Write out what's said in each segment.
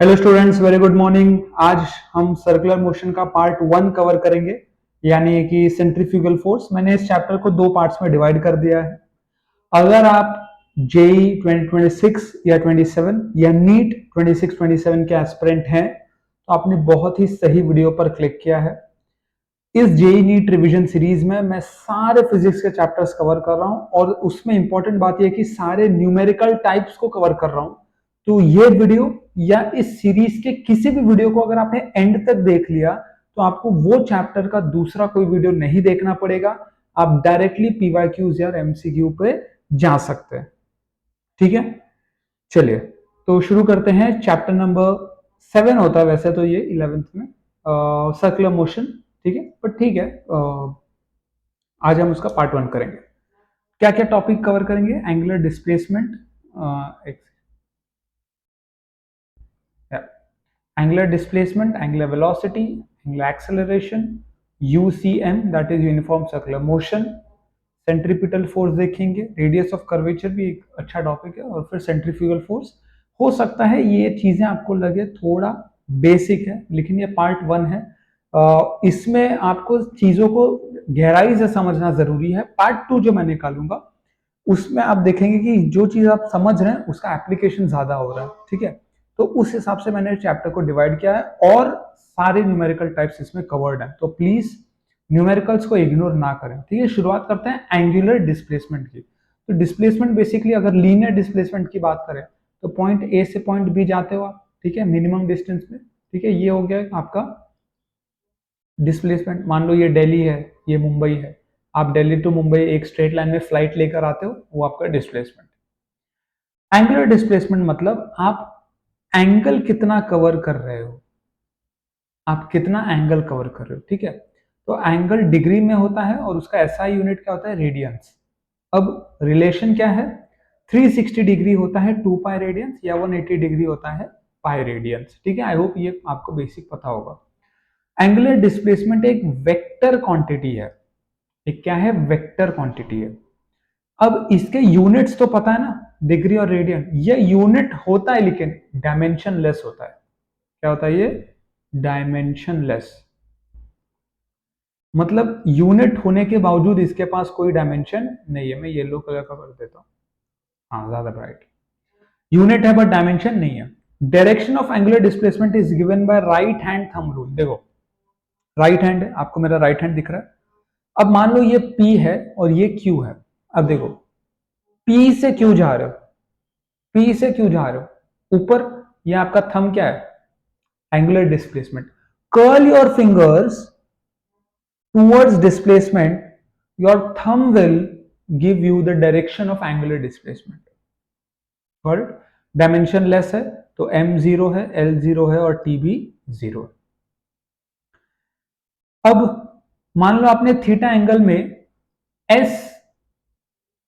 Hello students, very good morning. आज हम circular motion का पार्ट 1 कवर करेंगे, यानी कि सेंट्रीफ्यूगल फोर्स। मैंने इस चैप्टर को दो पार्ट्स में डिवाइड कर दिया है। अगर आप जेई 2026 या 27 या नीट 26-27 के एस्पिरेंट हैं तो आपने बहुत ही सही वीडियो पर क्लिक किया है। इस जेई नीट रिवीजन सीरीज में मैं सारे फिजिक्स के चैप्टर्स कवर कर रहा हूं और उसमें इंपॉर्टेंट बात यह कि सारे न्यूमेरिकल टाइप्स को कवर कर रहा हूं। तो ये वीडियो या इस सीरीज के किसी भी वीडियो को अगर आपने एंड तक देख लिया तो आपको वो चैप्टर का दूसरा कोई वीडियो नहीं देखना पड़ेगा। आप डायरेक्टली पीवाईक्यूज या एमसीक्यू पे जा सकते हैं। ठीक है, चलिए तो शुरू करते हैं। चैप्टर नंबर 7 होता है वैसे तो ये 11th में, सर्कुलर मोशन। ठीक है, बट ठीक है, आज हम उसका पार्ट 1 करेंगे। क्या क्या टॉपिक कवर करेंगे? Angular displacement, angular displacement, angular velocity, angular acceleration, UCM that is uniform circular motion, centripetal force देखेंगे, रेडियस ऑफ कर्वेचर भी एक अच्छा टॉपिक है, और फिर सेंट्रीफ्यूगल फोर्स। हो सकता है ये चीजें आपको लगे थोड़ा बेसिक है, लेकिन ये पार्ट 1 है। इसमें आपको चीजों को गहराई से समझना जरूरी है। पार्ट 2 जो मैं निकालूंगा उसमें आप देखेंगे कि जो चीज आप समझ रहे हैं उसका एप्लीकेशन ज्यादा हो रहा है। ठीक है, तो उस हिसाब से मैंने चैप्टर को डिवाइड किया है और सारे न्यूमेरिकल टाइप्स इसमें कवर्ड हैं, तो प्लीज न्यूमेरिकल्स को इग्नोर ना करें। ठीक है, शुरुआत करते हैं एंगुलर डिस्प्लेसमेंट की। तो डिस्प्लेसमेंट बेसिकली अगर लीनियर डिस्प्लेसमेंट की बात करें तो पॉइंट ए से पॉइंट बी जाते हो आप, ठीक है, मिनिमम डिस्टेंस में। ठीक है, ये हो गया आपका डिस्प्लेसमेंट। मान लो ये दिल्ली है, ये मुंबई है, आप दिल्ली टू मुंबई एक स्ट्रेट लाइन में फ्लाइट लेकर आते हो, वो आपका डिस्प्लेसमेंट। एंगुलर डिस्प्लेसमेंट मतलब आप एंगल कितना कवर कर रहे हो, आप कितना एंगल कवर कर रहे हो। ठीक है, तो एंगल डिग्री में होता है और उसका एसआई यूनिट क्या होता है? रेडियंस। अब रिलेशन क्या है? 360 डिग्री होता है 2 पाई रेडियंस, या 180 डिग्री होता है पाई रेडियंस। ठीक है, आई होप ये आपको बेसिक पता होगा। एंगुलर डिस्प्लेसमेंट एक वेक्टर क्वांटिटी है। एक क्या है? वेक्टर क्वांटिटी है। अब इसके यूनिट्स तो पता है ना, डिग्री और रेडियन। ये यूनिट होता है लेकिन डायमेंशन लेस होता है। क्या होता है ये? Dimension less. मतलब यूनिट होने के बावजूद इसके पास कोई डायमेंशन नहीं है। मैं येलो कलर का कर देता हूं, हाँ ज्यादा ब्राइट। यूनिट है बट डायमेंशन नहीं है। Direction of angular displacement is given by right hand thumb rule. देखो, राइट हैंड है, आपको मेरा राइट हैंड दिख रहा है। अब मान लो ये P है और ये Q है। अब देखो, P से Q जा रहे हो, P से Q जा रहे हो ऊपर, ये आपका थंब क्या है? Angular displacement. Curl your fingers towards displacement, your thumb will give you the direction of angular displacement. Got it? Dimension less है तो m 0 है, l 0 है और t भी 0 है। अब मान लो आपने थीटा एंगल में s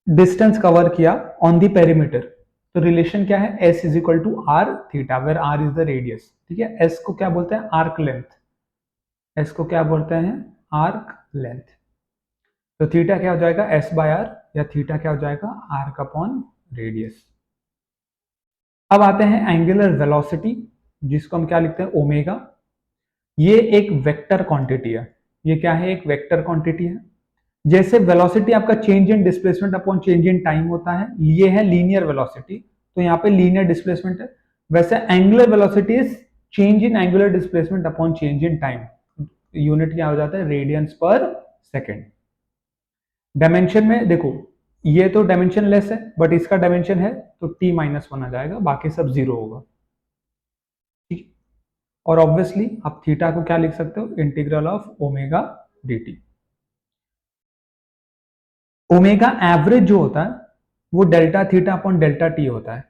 डिस्टेंस कवर किया ऑन द पेरीमीटर, तो रिलेशन क्या है? s is equal to R theta, where r is the radius. ठीक है, s को क्या बोलते हैं? Arc length. s को क्या बोलते हैं? Arc length. तो थीटा क्या हो जाएगा? s बाय आर, या थीटा क्या हो जाएगा? Arc upon radius. अब आते हैं एंगुलर वेलोसिटी, जिसको हम क्या लिखते हैं? ओमेगा। ये एक वेक्टर क्वांटिटी है। ये क्या है? एक वेक्टर क्वांटिटी है। जैसे वेलोसिटी आपका change in displacement upon change in time होता है, ये है लीनियर वेलोसिटी, तो यहाँ पे लीनियर डिस्प्लेसमेंट है। वैसे angular velocity is change in angular displacement upon change in time. Unit क्या हो जाता है? रेडियंस पर सेकेंड। डायमेंशन में देखो, ये तो डायमेंशन लेस है बट इसका डायमेंशन है तो t-1 आ जाएगा, बाकी सब 0 होगा। ठीक, और ऑब्वियसली आप थीटा को क्या लिख सकते हो? Integral of omega dt। Omega average जो होता है वो delta theta upon delta T होता है,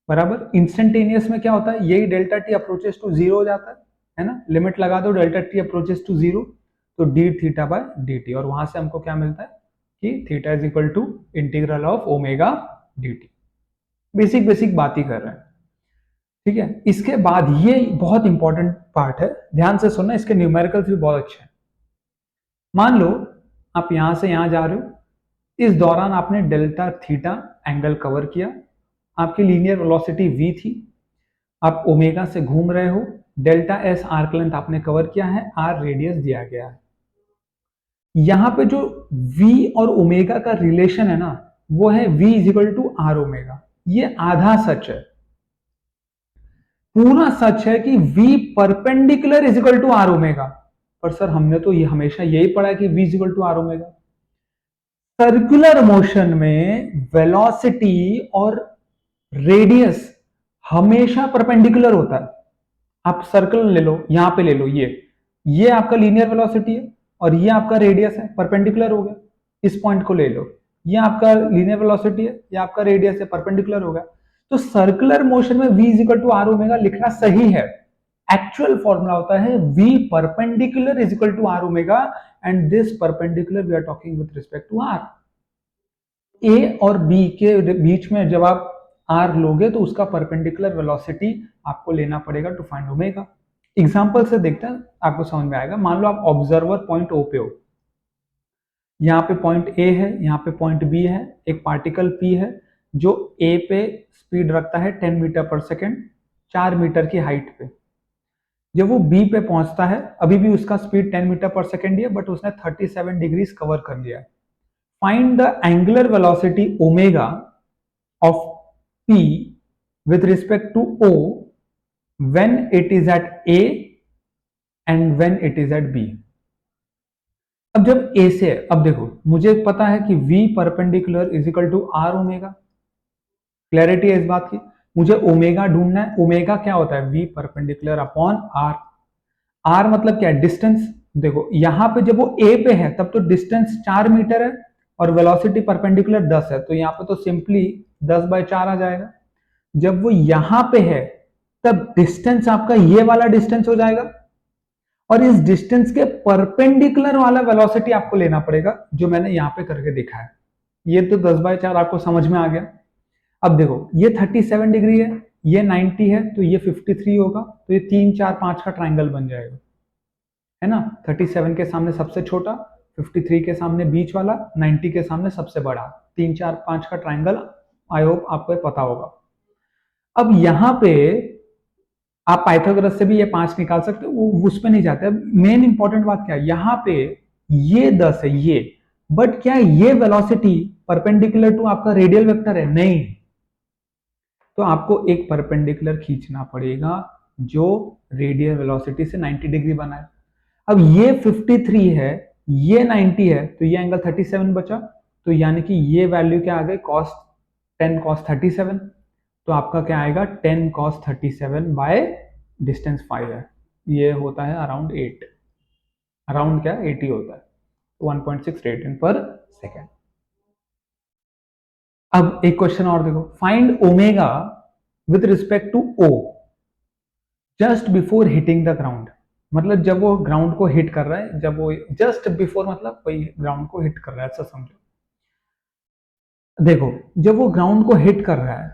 बराबर। इंस्टेंटेनियस में क्या होता है? यही डेल्टा टी अप्रोचेस टू 0 हो जाता है ना। लिमिट लगा दो, डेल्टा टी अप्रोचेस टू 0, तो D theta by D T, और वहां से हमको क्या मिलता है कि theta is equal to integral of omega D T. Basic basic बात ही कर रहे हैं। ठीक है, इसके बाद ये बहुत इंपॉर्टेंट पार्ट है, ध्यान से सुनना, इसके न्यूमेरिकल्स भी बहुत अच्छे हैं। मान लो आप यहां से यहां जा रहे हो, इस दौरान आपने डेल्टा थीटा एंगल कवर किया, आपकी लीनियर वेलोसिटी v थी। आप ओमेगा से घूम रहे हो, डेल्टा एस आर्क लेंथ आपने कवर किया है, आर रेडियस दिया गया है। यहां पे जो v और ओमेगा का रिलेशन है ना, वो है v is equal to are omega. ये आधा सच है, पूरा सच है कि v perpendicular is equal to are omega. पर सर हमने तो ये हमेशा यही पढ़ा है कि v is equal to are omega. Circular motion में वेलोसिटी और रेडियस हमेशा परपेंडिकुलर होता है। आप सर्कल ले लो, यहां पे ले लो, ये आपका लीनियर वेलोसिटी है और ये आपका रेडियस है, परपेंडिकुलर हो गया। इस पॉइंट को ले लो, ये आपका लीनियर वेलोसिटी है, ये आपका रेडियस है, परपेंडिकुलर हो गया। तो सर्कुलर मोशन में v is equal to are omega लिखना सही है। एक्चुअल फॉर्मूला होता है v perpendicular is equal to are omega, and this perpendicular we are talking with respect to r. A और बी के बीच में जब आप आर लोगे तो उसका परपेंडिकुलर वेलोसिटी आपको लेना पड़ेगा टू फाइंड ओमेगा। एग्जांपल से देखते हैं, आपको समझ में आएगा। मान लो आप ऑब्जर्वर पॉइंट ओ पे हो, यहाँ पे पॉइंट ए है, यहाँ पे पॉइंट बी है, एक पार्टिकल पी है जो ए पे स्पीड रखता है 10 मीटर पर सेकेंड, 4 मीटर की हाइट पे। जब वो बी पे पहुंचता है, अभी भी उसका स्पीड 10 मीटर पर सेकेंड ही है, बट उसने 37 डिग्रीज कवर कर लिया है। Find the angular velocity omega of P with respect to O when it is at A and when it is at B। अब जब A से, अब देखो मुझे पता है कि V perpendicular is equal to are omega. Clarity है इस बात की। मुझे ओमेगा ढूंढना है। ओमेगा क्या होता है? V perpendicular upon R. R मतलब क्या है? डिस्टेंस। देखो यहां पे जब वो A पे है तब तो डिस्टेंस 4 मीटर है और वेलोसिटी परपेंडिकुलर 10 है, तो यहाँ पे तो सिंपली 10/4 आ जाएगा। जब वो यहां पे है तब डिस्टेंस आपका ये वाला डिस्टेंस हो जाएगा, और इस डिस्टेंस के परपेंडिकुलर वाला वेलोसिटी आपको लेना पड़ेगा, जो मैंने यहां पे करके दिखा है। ये तो 10/4 आपको समझ में आ गया। अब देखो ये 37 डिग्री है, ये 90 है, तो ये 53 होगा, तो ये 3 4 5 का ट्राइंगल बन जाएगा, है ना। 37 के सामने सबसे छोटा, 53 के सामने बीच वाला, 90 के सामने सबसे बड़ा, 3 4 5 का ट्राइंगल। आई होप आपको पता होगा। अब यहां पे आप पाइथागोरस से भी ये 5 निकाल सकते हो, वो उस पर नहीं जाते। अब मेन इंपॉर्टेंट बात क्या है, यहां पे ये 10 है ये, बट क्या ये वेलोसिटी परपेंडिकुलर टू आपका रेडियल वेक्टर है? नहीं। तो आपको एक परपेंडिकुलर खींचना पड़ेगा जो रेडियल वेलोसिटी से 90 डिग्री बनाए। अब ये 53 है, ये 90 है, तो ये एंगल 37 बचा, तो यानी कि ये वैल्यू क्या आ गई? cos 10 cos 37। तो आपका क्या आएगा? 10 cos 37 बाय डिस्टेंस 5 है, ये होता है अराउंड 8, अराउंड क्या 80 होता है, 1.6 रेडियन पर सेकेंड। अब एक क्वेश्चन और देखो, find omega with respect to O just before hitting the ground. मतलब जब वो ग्राउंड को हिट कर रहा है, जब वो जस्ट बिफोर मतलब कोई ग्राउंड को हिट कर रहा है, ऐसा समझो। देखो जब वो ग्राउंड को हिट कर रहा है,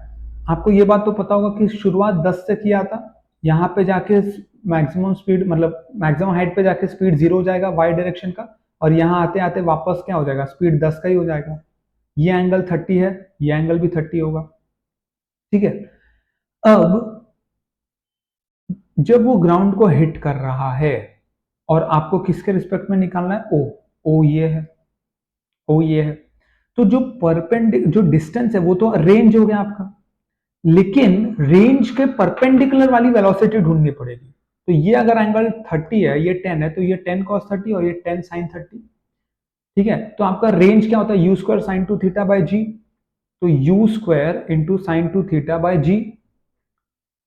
आपको ये बात तो पता होगा कि शुरुआत 10 से किया था, यहाँ पे जाके मैक्सिमम स्पीड मतलब मैक्सिमम हाइट पे जाके स्पीड 0 हो जाएगा वाई डायरेक्शन का, और यहाँ आते आते वापस क्या हो जाएगा? स्पीड 10 का ही हो जाएगा। ये एंगल 30 है, ये एंगल भी 30 होगा, ठीक है। अब जब वो ग्राउंड को हिट कर रहा है और आपको किसके रिस्पेक्ट में निकालना है? ओ। ओ ये है, ओ ये है। तो जो जो डिस्टेंस है वो तो रेंज हो गया आपका, लेकिन रेंज के परपेंडिकुलर वाली वेलोसिटी ढूंढनी पड़ेगी। तो ये अगर एंगल 30 है, ये 10 है, तो ये 10 cos 30 और ये 10 sin 30, ठीक है। तो आपका रेंज क्या होता है? U square sine two theta by g. तो u square into sine two theta by g,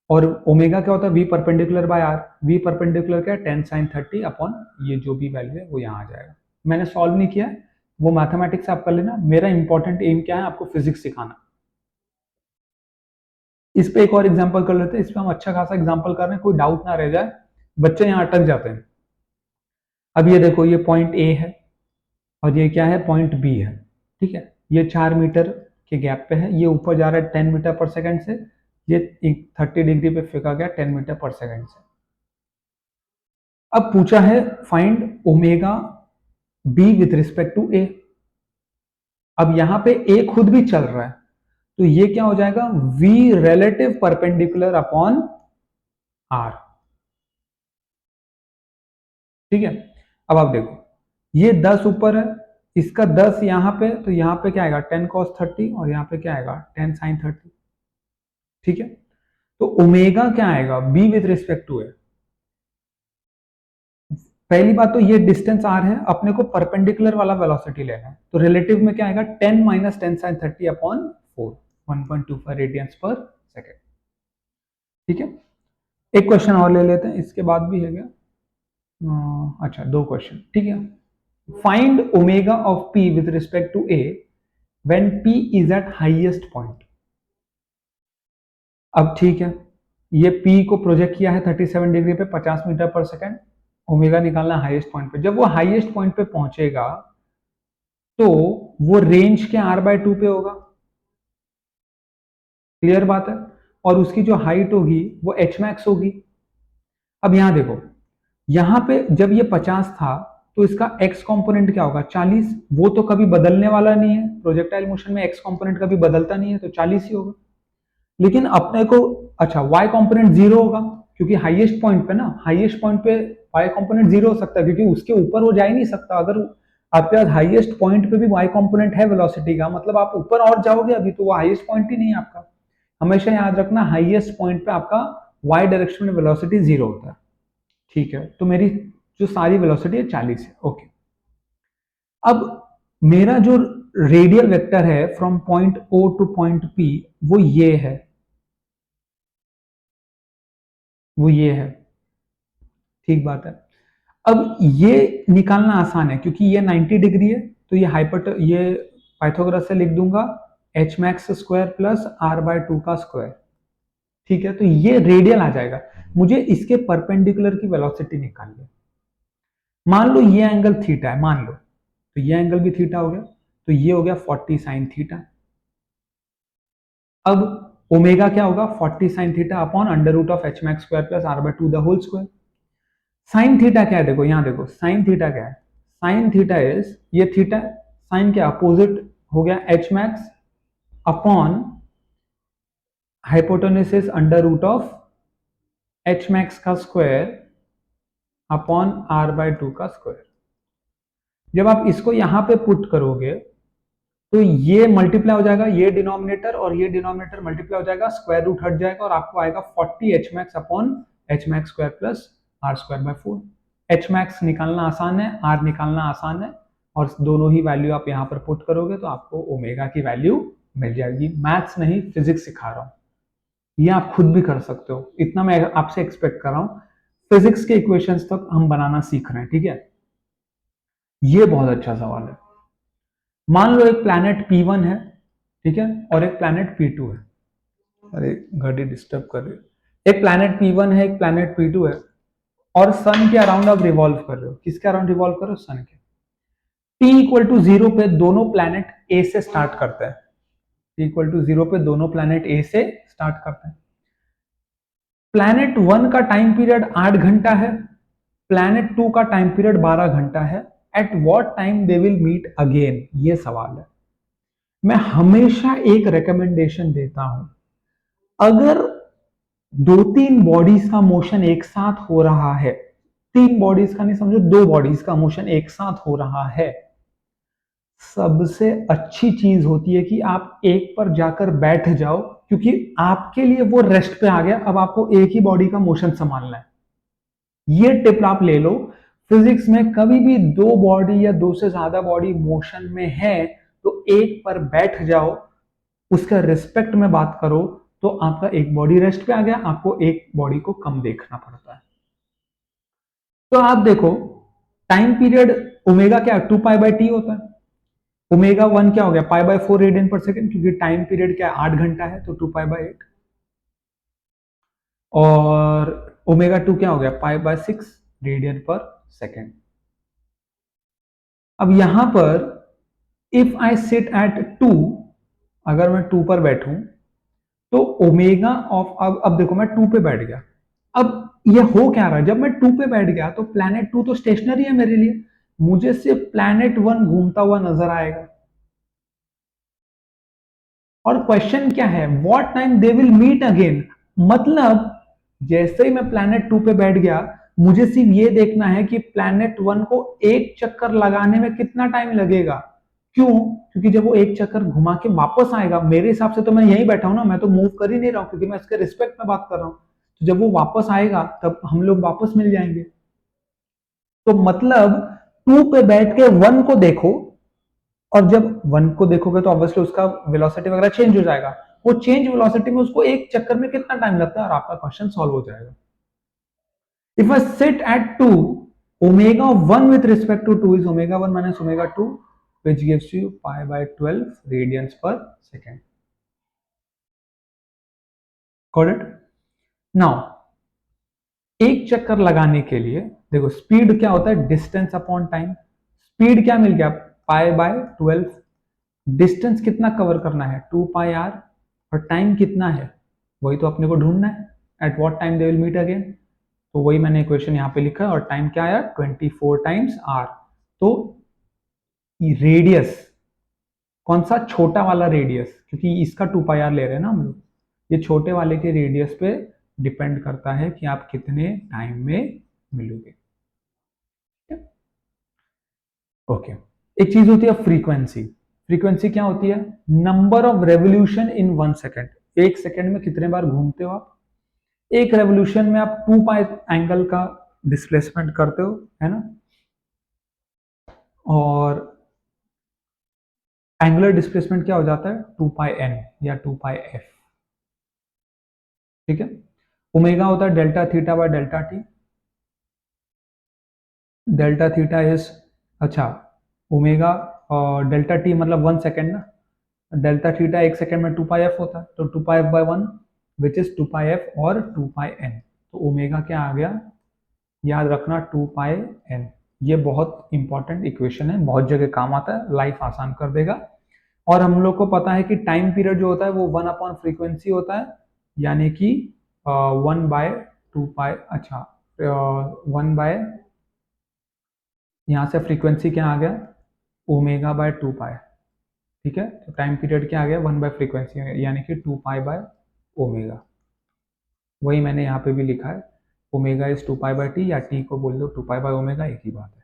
और ओमेगा क्या होता है? V perpendicular by r. V perpendicular क्या है? 10 sin 30 अपॉन ये जो भी वैल्यू है वो यहाँ आ जाएगा। मैंने सॉल्व नहीं किया, वो मैथमेटिक्स आप कर लेना। मेरा इंपॉर्टेंट एम क्या है? आपको फिजिक्स सिखाना। इस पे एक और एग्जांपल कर लेते हैं। इस पे हम अच्छा खासा एग्जांपल कर रहे हैं, कोई डाउट ना रह जाए, बच्चे यहाँ अटक जाते हैं। अब ये देखो, ये पॉइंट ए है और ये क्या है? पॉइंट बी है, ठीक है। ये 4 मीटर के गैप पे है, ये ऊपर जा रहा है 10 मीटर पर सेकंड से, ये 30 डिग्री पे फेंका गया 10 मीटर पर सेकंड से। अब पूछा है find omega B with respect to A. अब यहां पे ए खुद भी चल रहा है, तो ये क्या हो जाएगा? v relative perpendicular upon R. ठीक है, अब आप देखो ये 10 ऊपर है, इसका 10 यहां पे, तो यहां पे क्या आएगा 10 cos 30 और यहां पे क्या आएगा 10 sin 30। ठीक है, तो ओमेगा क्या आएगा बी विद रिस्पेक्ट टू ए। पहली बात तो ये डिस्टेंस आर है, अपने को परपेंडिकुलर वाला वेलोसिटी लेना है, तो रिलेटिव में क्या आएगा 10 माइनस 10 sin 30 अपॉन 4, 1.25 रेडियंस पर सेकेंड। ठीक है, एक क्वेश्चन और ले लेते हैं, इसके बाद भी है क्या? अच्छा, दो क्वेश्चन। ठीक है, find omega of P with respect to A when P is at highest point. अब ठीक है, ये पी को प्रोजेक्ट किया है 37 डिग्री पे 50 मीटर पर सेकेंड, ओमेगा निकालना हाईएस्ट पॉइंट पे। जब वो हाईएस्ट पॉइंट पे पहुंचेगा तो वो रेंज के r/2 पे होगा, क्लियर बात है, और उसकी जो हाइट होगी वो h मैक्स होगी। अब यहां देखो, यहां पे जब ये 50 था तो इसका x कंपोनेंट क्या होगा 40, वो तो कभी बदलने वाला नहीं है, प्रोजेक्टाइल मोशन में x कंपोनेंट कभी बदलता नहीं है, तो 40 ही होगा। लेकिन अपने को अच्छा y कंपोनेंट 0 होगा, क्योंकि हाईएस्ट पॉइंट पे ना, हाईएस्ट पॉइंट पे y कंपोनेंट 0 हो सकता है, क्योंकि उसके ऊपर वो जा ही नहीं सकता। अगर आपके पास हाईएस्ट पॉइंट पे भी y कंपोनेंट है वेलोसिटी का, मतलब आप ऊपर और जाओगे अभी, तो वो हाईएस्ट पॉइंट ही नहीं है आपका। हमेशा याद रखना हाईएस्ट पॉइंट पे आपका y डायरेक्शन में वेलोसिटी 0 होता है। ठीक है, तो मेरी जो सारी वेलोसिटी है 40 है। ओके, अब मेरा जो रेडियल वेक्टर है from point O to point P वो ये है, वो ये है। ठीक बात है, अब ये निकालना आसान है क्योंकि ये 90 डिग्री है, तो ये पाइथागोरस से लिख दूंगा H max square plus r/2 का स्क्वायर। ठीक है, तो ये रेडियल आ जाएगा। मुझे इसके परपेंडिकुलर की वेलोसिटी निकालनी है। मान लो ये एंगल थीटा है, मान लो, तो ये एंगल भी थीटा हो गया, तो ये हो गया 40 साइन थीटा। अब ओमेगा क्या होगा 40 sine theta upon under root of H max square plus r/2 the whole square. Sine theta क्या है, देखो यहां देखो साइन थीटा क्या है, साइन थीटा इज ये थीटा, साइन क्या अपोजिट हो गया H max upon hypotenuse under root of H max का स्क्वायर अपॉन r/2 का स्क्वायर। जब आप इसको यहां पे पुट करोगे तो ये मल्टीप्लाई हो जाएगा, ये डिनोमिनेटर और ये डिनोमिनेटर मल्टीप्लाई हो जाएगा, स्क्वायर रूट हट जाएगा और आपको आएगा 40 H max upon H max square plus R square by 4। H max निकालना आसान है, आर निकालना आसान है, और दोनों ही वैल्यू आप यहां पर पुट करोगे तो आपको ओमेगा की वैल्यू मिल जाएगी। मैथ्स नहीं, फिजिक्स सिखा रहा हूं, ये आप खुद भी कर सकते हो, इतना मैं आपसे एक्सपेक्ट कर रहा हूं। फिजिक्स के इक्वेशंस तक हम बनाना सीख रहे हैं। ठीक है, ये बहुत अच्छा सवाल है। मान लो एक प्लैनेट P1 है, ठीक है, और एक प्लैनेट P2 है। अरे घड़ी डिस्टर्ब कर रही है। एक प्लैनेट P1 है, एक प्लैनेट P2 है, और सन के अराउंड आप रिवॉल्व कर रहे हो। किसके अराउंड रिवॉल्व कर रहे हो, सन के। T इक्वल टू 0 पे दोनों प्लैनेट ए से स्टार्ट करते हैं, T इक्वल टू 0 पे दोनों प्लैनेट ए से स्टार्ट करते हैं। प्लैनेट 1 का टाइम पीरियड 8 घंटा है, प्लैनेट 2 का टाइम पीरियड 12 घंटा है। At what time they will meet again, ये सवाल है। मैं हमेशा एक रिकमेंडेशन देता हूं, अगर दो तीन बॉडीज का मोशन एक साथ हो रहा है, तीन बॉडीज का नहीं समझो, दो बॉडीज का मोशन एक साथ हो रहा है, सबसे अच्छी चीज होती है कि आप एक पर जाकर बैठ जाओ, क्योंकि आपके लिए वो रेस्ट पे आ गया, अब आपको एक ही बॉडी का मोशन संभालना है। ये टिप आप ले लो, फिजिक्स में कभी भी दो बॉडी या दो से ज्यादा बॉडी मोशन में है तो एक पर बैठ जाओ, उसका रिस्पेक्ट में बात करो, तो आपका एक बॉडी रेस्ट पे आ गया, आपको एक बॉडी को कम देखना पड़ता है। तो आप देखो टाइम पीरियड ओमेगा क्या 2π/t होता है, ओमेगा 1 क्या हो गया π/4 रेडियन पर सेकेंड, क्योंकि टाइम पीरियड क्या 8 घंटा है, तो 2π/8। और ओमेगा 2 क्या हो गया π/6 रेडियन पर सेकेंड। अब यहां पर इफ आई सिट एट 2, अगर मैं 2 पर बैठूं तो ओमेगा ऑफ, अब देखो मैं 2 पे बैठ गया, अब ये हो क्या रहा है, जब मैं 2 पे बैठ गया तो प्लैनेट 2 तो स्टेशनरी है मेरे लिए, मुझे सिर्फ प्लैनेट 1 घूमता हुआ नजर आएगा। और क्वेश्चन क्या है, what time they will meet again, मतलब जैसे ही मैं प्लैनेट 2 पे बैठ गया, मुझे सिर्फ ये देखना है कि प्लैनेट 1 को एक चक्कर लगाने में कितना टाइम लगेगा। क्यों? क्योंकि जब वो एक चक्कर घुमा के वापस आएगा, मेरे हिसाब से तो मैं यहीं बैठा हूं ना, मैं तो मूव कर ही नहीं रहा हूं, क्योंकि मैं इसके रिस्पेक्ट में बात कर रहा हूं। तो जब वो वापस आएगा तब हम लोग वापस मिल जाएंगे। तो मतलब 2 पे बैठ के 1 को देखो, और जब 1 को देखोगे तो ऑब्वियसली उसका वेलोसिटी वगैरह चेंज हो जाएगा। वो चेंज वेलोसिटी में उसको एक चक्कर में कितना टाइम लगता है, और आपका क्वेश्चन सॉल्व हो जाएगा। If I sit at 2, omega 1 with respect to 2 is omega 1 minus omega 2, which gives you pi by 12 radians per second. Got it? Now, एक चक्कर लगाने के लिए देखो स्पीड क्या होता है, डिस्टेंस अपॉन टाइम। स्पीड क्या मिल गया, पाई बाय 12। डिस्टेंस कितना कवर करना है, 2 पाई आर, और टाइम कितना है वही तो अपने को ढूंढना है, at what time they will meet again. तो वही मैंने इक्वेशन यहाँ पे लिखा है, और टाइम क्या आया, 24 टाइम्स आर। तो रेडियस कौन सा, छोटा वाला रेडियस, क्योंकि इसका 2 पाई आर ले रहे हैं ना हम लोग, ये छोटे वाले के रेडियस पे डिपेंड करता है कि आप कितने टाइम में मिलोगे। ओके, एक चीज होती है फ्रीक्वेंसी। फ्रीक्वेंसी क्या होती है, number of revolution in 1 second. एक सेकेंड में कितने बार घूमते हो आप, एक रेवोल्यूशन में आप 2 पाई एंगल का डिस्प्लेसमेंट करते हो, है ना। और एंगुलर डिस्प्लेसमेंट क्या हो जाता है, 2 पाई एन या 2 पाई एफ। ठीक है, ओमेगा होता है delta theta by delta T. Delta theta is, अच्छा, ओमेगा डेल्टा टी मतलब 1 सेकेंड ना, डेल्टा थीटा एक सेकेंड में 2 पाई एफ होता है, तो 2 pi f by 1 which is 2 pi f और 2 पाई एन। तो ओमेगा क्या आ गया, याद रखना 2 पाई एन। ये बहुत इंपॉर्टेंट इक्वेशन है, बहुत जगह काम आता है, लाइफ आसान कर देगा। और हम लोग को पता है कि टाइम पीरियड जो होता है वो 1 अपॉन फ्रीक्वेंसी होता है, यानी कि 1/2 पाई, अच्छा 1 बाय, यहाँ से फ्रीक्वेंसी क्या आ गया, ओमेगा बाय 2 पाई। ठीक है, तो टाइम पीरियड क्या आ गया, 1 बाय फ्रीक्वेंसी, यानी कि 2 पाई बाय ओमेगा। वही मैंने यहाँ पे भी लिखा है, omega is 2 pi by T, या टी को बोल दो 2 पाई बाय ओमेगा, एक ही बात है।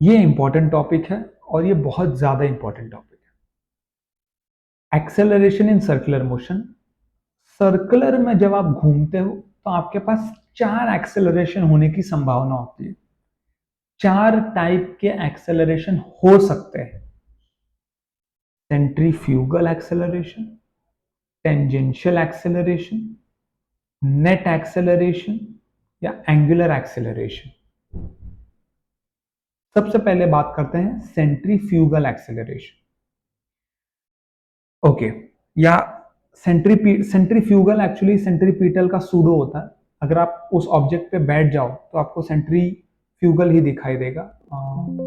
ये इंपॉर्टेंट टॉपिक है, और ये बहुत ज्यादा इंपॉर्टेंट टॉपिक है, acceleration in circular motion. Circular में जब आप घूमते हो तो आपके पास 4 एक्सेलरेशन होने की संभावना होती है। 4 टाइप के एक्सेलरेशन हो सकते हैं, centrifugal acceleration, tangential acceleration, net acceleration, या एंगुलर एक्सेलरेशन। सबसे पहले बात करते हैं सेंट्रीफ्यूगल एक्सेलरेशन। ओके, या सेंट्रीफ्यूगल एक्चुअली सेंट्रीपिटल का सूडो होता है। अगर आप उस ऑब्जेक्ट पे बैठ जाओ तो आपको सेंट्रीफ्यूगल ही दिखाई देगा।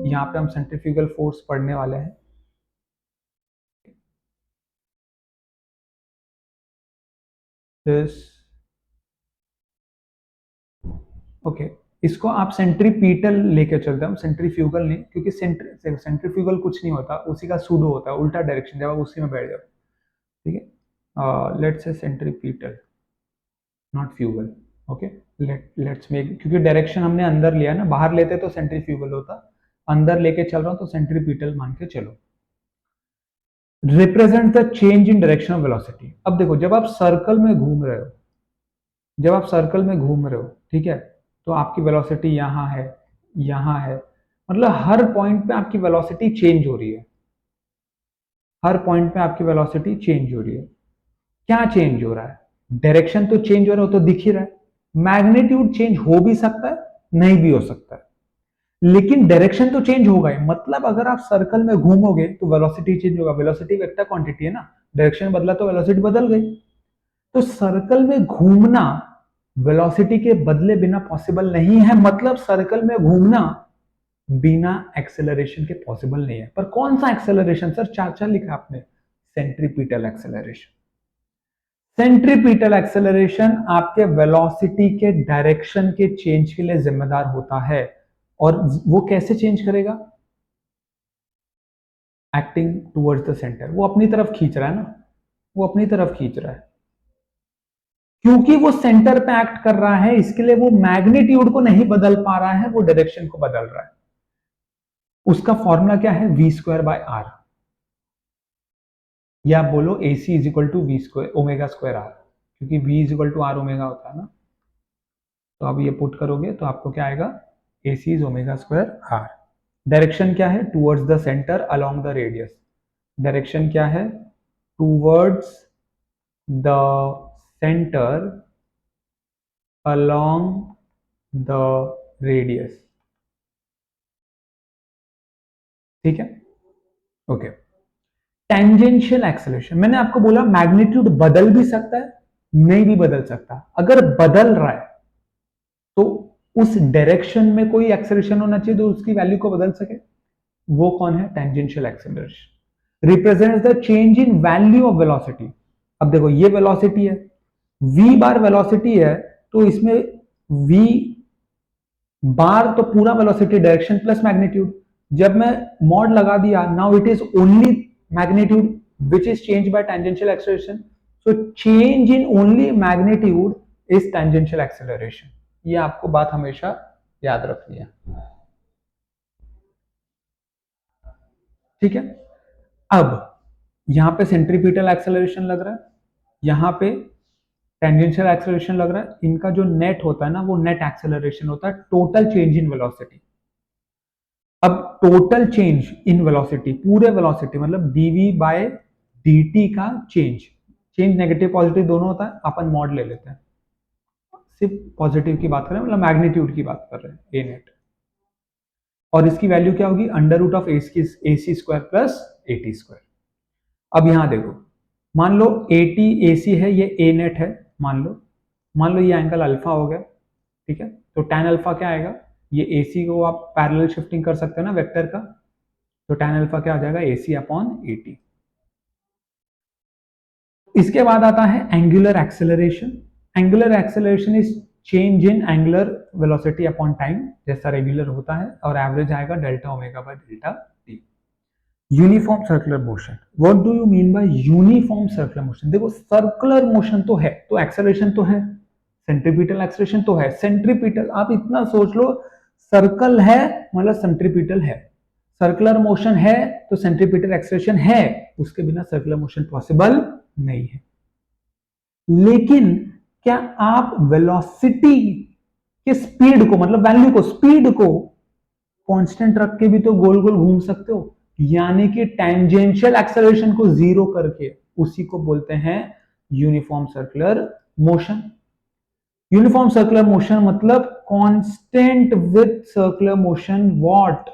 यहाँ पे हम सेंट्रीफ्यूगल फोर्स पढ़ने वाले हैं। ओके, इसको आप सेंट्रीपिटल लेके चलते हैं, सेंट्रीफ्यूगल नहीं, क्योंकि सेंट्रीफ्यूगल कुछ नहीं होता, उसी का सूडो होता है, उल्टा डायरेक्शन, जब आप उसी में बैठ जाओ। ठीक है, let's say centripetal, not fugal. Okay, let's make, क्योंकि डायरेक्शन हमने अंदर लिया है ना, बाहर लेते तो सेंट्रीफ्यूगल होता, अंदर लेके चल रहा हूं तो सेंट्रीपिटल मान के चलो। Represent the change in direction of velocity. अब देखो, जब आप सर्कल में घूम रहे हो, जब आप सर्कल में घूम रहे हो, ठीक है, तो आपकी वेलोसिटी यहाँ है, यहाँ है, मतलब हर पॉइंट पे आपकी वेलोसिटी चेंज हो रही है, हर पॉइंट पे आपकी वेलोसिटी चेंज हो रही है। क्या चेंज हो रहा है, डायरेक्शन तो चेंज हो रहा है, वो तो दिख ही रहा है। मैग्नीट्यूड चेंज हो भी सकता है, नहीं भी हो सकता है, लेकिन डायरेक्शन तो चेंज होगा ही। मतलब अगर आप सर्कल में घूमोगे तो वेलोसिटी चेंज होगा, वेलोसिटी वेक्टर क्वांटिटी है ना, डायरेक्शन बदला तो वेलोसिटी बदल गई। तो सर्कल में घूमना वेलोसिटी के बदले बिना पॉसिबल नहीं है, मतलब सर्कल में घूमना बिना एक्सेलरेशन के पॉसिबल नहीं है। पर कौन सा एक्सेलरेशन सर, चार चार लिखा आपने, सेंट्रीपिटल एक्सेलरेशन। सेंट्रीपिटल एक्सेलरेशन आपके वेलोसिटी के डायरेक्शन के चेंज के लिए जिम्मेदार होता है। और वो कैसे चेंज करेगा, एक्टिंग टुवर्ड्स द सेंटर, वो अपनी तरफ खींच रहा है ना, वो अपनी तरफ खींच रहा है। क्योंकि वो सेंटर पे एक्ट कर रहा है, इसके लिए वो मैग्नीट्यूड को नहीं बदल पा रहा है, वो डायरेक्शन को बदल रहा है। उसका फॉर्मूला क्या है? वी स्क्वायर बाय आर, या आप बोलो a c is equal to we square omega square r, क्योंकि v is equal to are omega होता है ना। तो आप ये पुट करोगे तो आपको क्या आएगा? A c is omega square r. Direction क्या है? Towards the centre along the radius. Direction क्या है? Towards the centre along the radius. ठीक है, ओके। टेंजेंशियल एक्सेलरेशन, मैंने आपको बोला मैग्नीट्यूड बदल भी सकता है, नहीं भी बदल सकता। अगर बदल रहा है तो उस डायरेक्शन में कोई एक्सेलरेशन होना चाहिए तो उसकी वैल्यू को बदल सके। वो कौन है? Tangential acceleration. Represents the change in value of velocity. अब देखो ये वेलोसिटी है, v बार वेलोसिटी है, तो इसमें v बार तो पूरा वेलोसिटी डायरेक्शन प्लस मैग्नीट्यूड। जब मैं मॉड लगा दिया, now it is only magnitude which is change bye tangential acceleration. So change in only magnitude is tangential acceleration. ये आपको बात हमेशा याद रखनी है। ठीक है, अब यहां पे सेंट्रीपिटल एक्सेलरेशन लग रहा है, यहां पे टेंजेंशियल एक्सेलरेशन लग रहा है। इनका जो नेट होता है ना, वो नेट एक्सेलरेशन होता है, टोटल चेंज इन वेलोसिटी। अब टोटल चेंज इन वेलोसिटी, पूरे वेलोसिटी मतलब dv बाय dt का चेंज, चेंज नेगेटिव पॉजिटिव दोनों होता है, अपन मॉड ले लेते हैं, सिर्फ पॉजिटिव की बात कर रहे हैं, मतलब मैग्नीट्यूड की बात कर रहे हैं, ए नेट। और इसकी वैल्यू क्या होगी? Under root of A C square plus A T square. अब यहां देखो, मान लो ए टी ए सी है, ये ए नेट है, मान लो ये एंगल अल्फा हो गया। ठीक है, तो tan अल्फा क्या आएगा? ये ए सी को आप पैरेलल शिफ्टिंग कर सकते हैं ना वेक्टर का, तो tan अल्फा क्या हो जाएगा? ए सी अपॉन ए टी। इसके बाद आता है angular acceleration. Angular acceleration is change in angular velocity upon time, जैसा रेगुलर होता है, और एवरेज आएगा delta omega by delta T. Uniform circular motion, what do you mean by uniform circular motion? देखो सर्कुलर मोशन तो है, तो acceleration तो है, सेंट्रीपिटल एक्सेलरेशन तो है। सेंट्रीपिटल आप इतना सोच लो, सर्कल है मतलब सेंट्रीपिटल है, सर्कुलर मोशन है तो सेंट्रीपिटल एक्सेलरेशन है, उसके बिना सर्कुलर मोशन पॉसिबल नहीं है। लेकिन क्या आप वेलोसिटी के स्पीड को, मतलब वैल्यू को, स्पीड को कांस्टेंट रख के भी तो गोल गोल घूम सकते हो, यानी कि टेंजेंशियल एक्सेलरेशन को जीरो करके, उसी को बोलते हैं uniform circular motion. Uniform circular motion मतलब constant with circular motion, what?